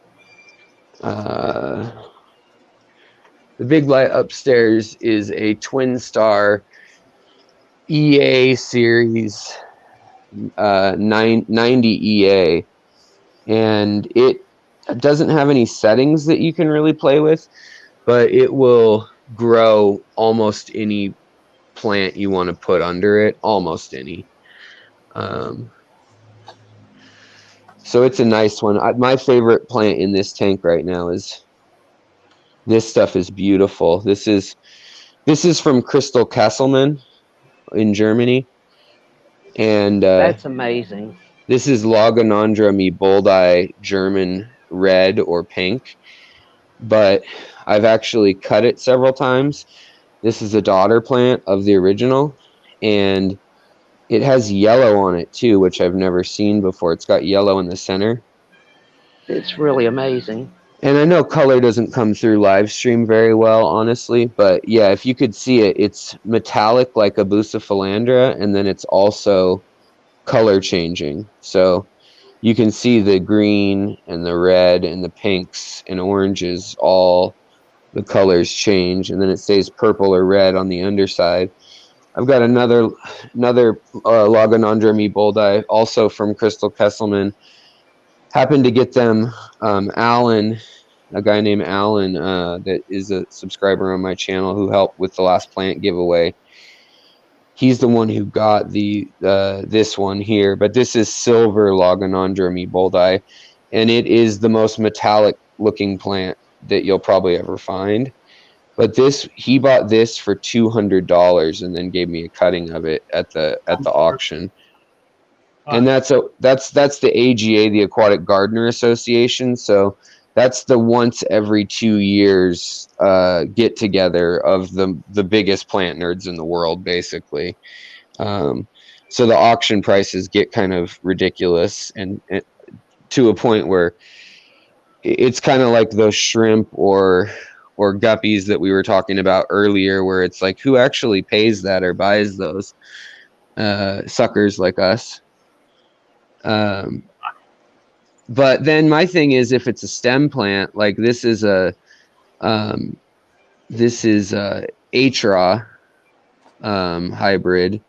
the big light upstairs is a twin star EA series 90 EA, and it doesn't have any settings that you can really play with, but it will grow almost any plant you want to put under it, almost any. So it's a nice one. My favorite plant in this tank right now is this stuff. Is beautiful. This is from Crystal Kesselman in Germany, and That's amazing. this is Logonandra boldi German red or pink, but I've actually cut it several times. This is a daughter plant of the original, and it has yellow on it too, which I've never seen before. It's got yellow in the center. It's really amazing. And I know color doesn't come through live stream very well, honestly, but yeah, if you could see it, it's metallic like a bucephalandra, and then it's also color changing. So you can see the green and the red and the pinks and oranges, all the colors change, and then it stays purple or red on the underside. I've got another Logonandra boldi, also from Crystal Kesselman. Happened to get them Alan, a guy named Alan that is a subscriber on my channel who helped with the last plant giveaway. He's the one who got the this one here, but this is silver Logonandra boldi, and it is the most metallic looking plant that you'll probably ever find. But he bought this for $200 and then gave me a cutting of it at the auction. And that's the AGA, the Aquatic Gardener Association. So that's the once every 2 years get together of the biggest plant nerds in the world, basically. So the auction prices get kind of ridiculous, and to a point where it's kind of like those shrimp or guppies that we were talking about earlier, where it's like, who actually pays that or buys those? Suckers like us. But then my thing is, if it's a stem plant, like this is a Atra hybrid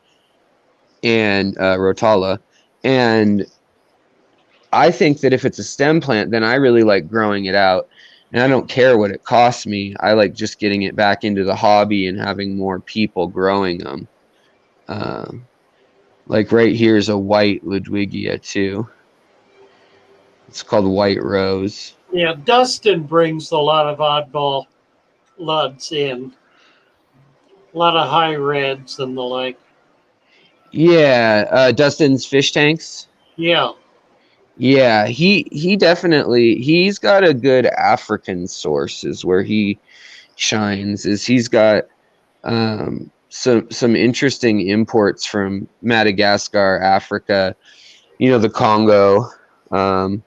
and Rotala, and I think that if it's a stem plant, then I really like growing it out, and I don't care what it costs me. I like just getting it back into the hobby and having more people growing them. Like right here is a white Ludwigia too. It's called White Rose. Yeah, Dustin brings a lot of oddball Luds in. A lot of high reds and the like. Yeah, Dustin's fish tanks. Yeah. Yeah, he definitely, he's got a good African source is where he shines. Is he's got some interesting imports from Madagascar, Africa, the Congo, and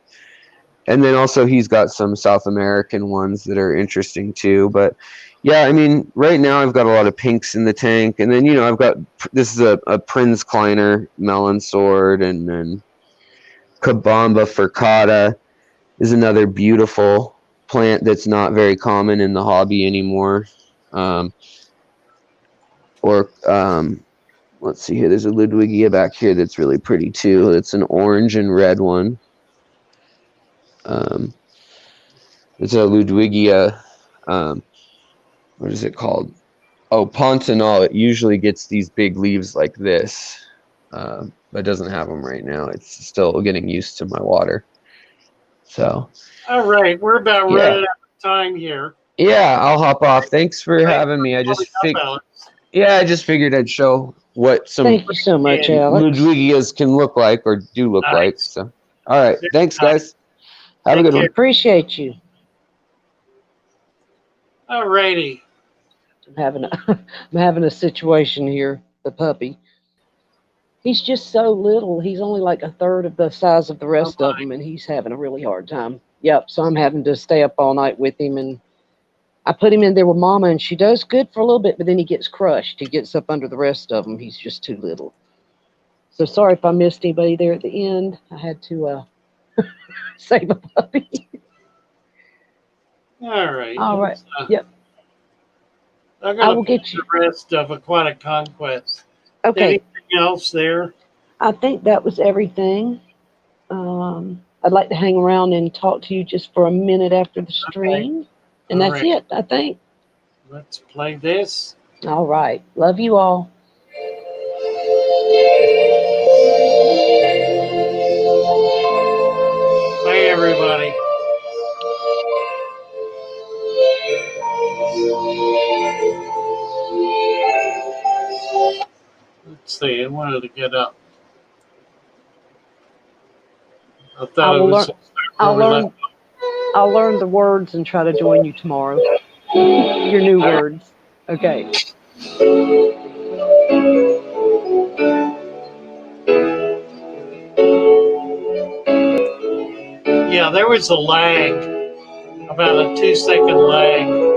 then also he's got some South American ones that are interesting too. But yeah, I mean, right now I've got a lot of pinks in the tank, and then I've got, this is a Prinz Kleiner melon sword, and then Kabamba furcata is another beautiful plant that's not very common in the hobby anymore. Let's see here. There's a Ludwigia back here that's really pretty too. It's an orange and red one. It's a Ludwigia. What is it called? Oh, Pontanal. It usually gets these big leaves like this, but it doesn't have them right now. It's still getting used to my water. So. All right, we're about running out of time here. Yeah, I'll hop off. Thanks for having me. I just figured I'd show what some Thank you so much, Alex. Ludwigias can look like or do look like. So, all right, thanks, guys. Have a good one. Appreciate you. All righty. I'm having a situation here. The puppy. He's just so little. He's only like a third of the size of the rest Oh of them, and he's having a really hard time. Yep. So I'm having to stay up all night with him, and I put him in there with Mama, and she does good for a little bit, but then he gets crushed. He gets up under the rest of them. He's just too little. So sorry if I missed anybody there at the end. I had to save a puppy. All right. All right. So, Yep. I'm I going will to put get you. the rest of Aquatic Conquest. Okay. Anything else there? I think that was everything. I'd like to hang around and talk to you just for a minute after the stream. And All that's right. it, I think. Let's play this. All right. Love you all. Bye, everybody. Let's see. I wanted to get up. I thought it was. I'll learn the words and try to join you tomorrow. Your new words. Okay. Yeah, there was a lag, about a 2-second lag.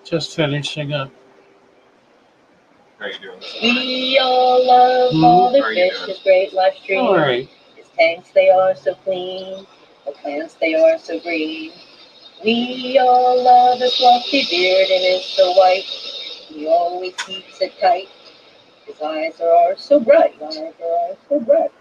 Just finishing up. How are you doing? We all love Father Fish, his great life stream. All right. His tanks, they are so clean. The plants, they are so green. We all love his fluffy beard and is so white. He always keeps it tight. His eyes are so bright. Eyes are so bright.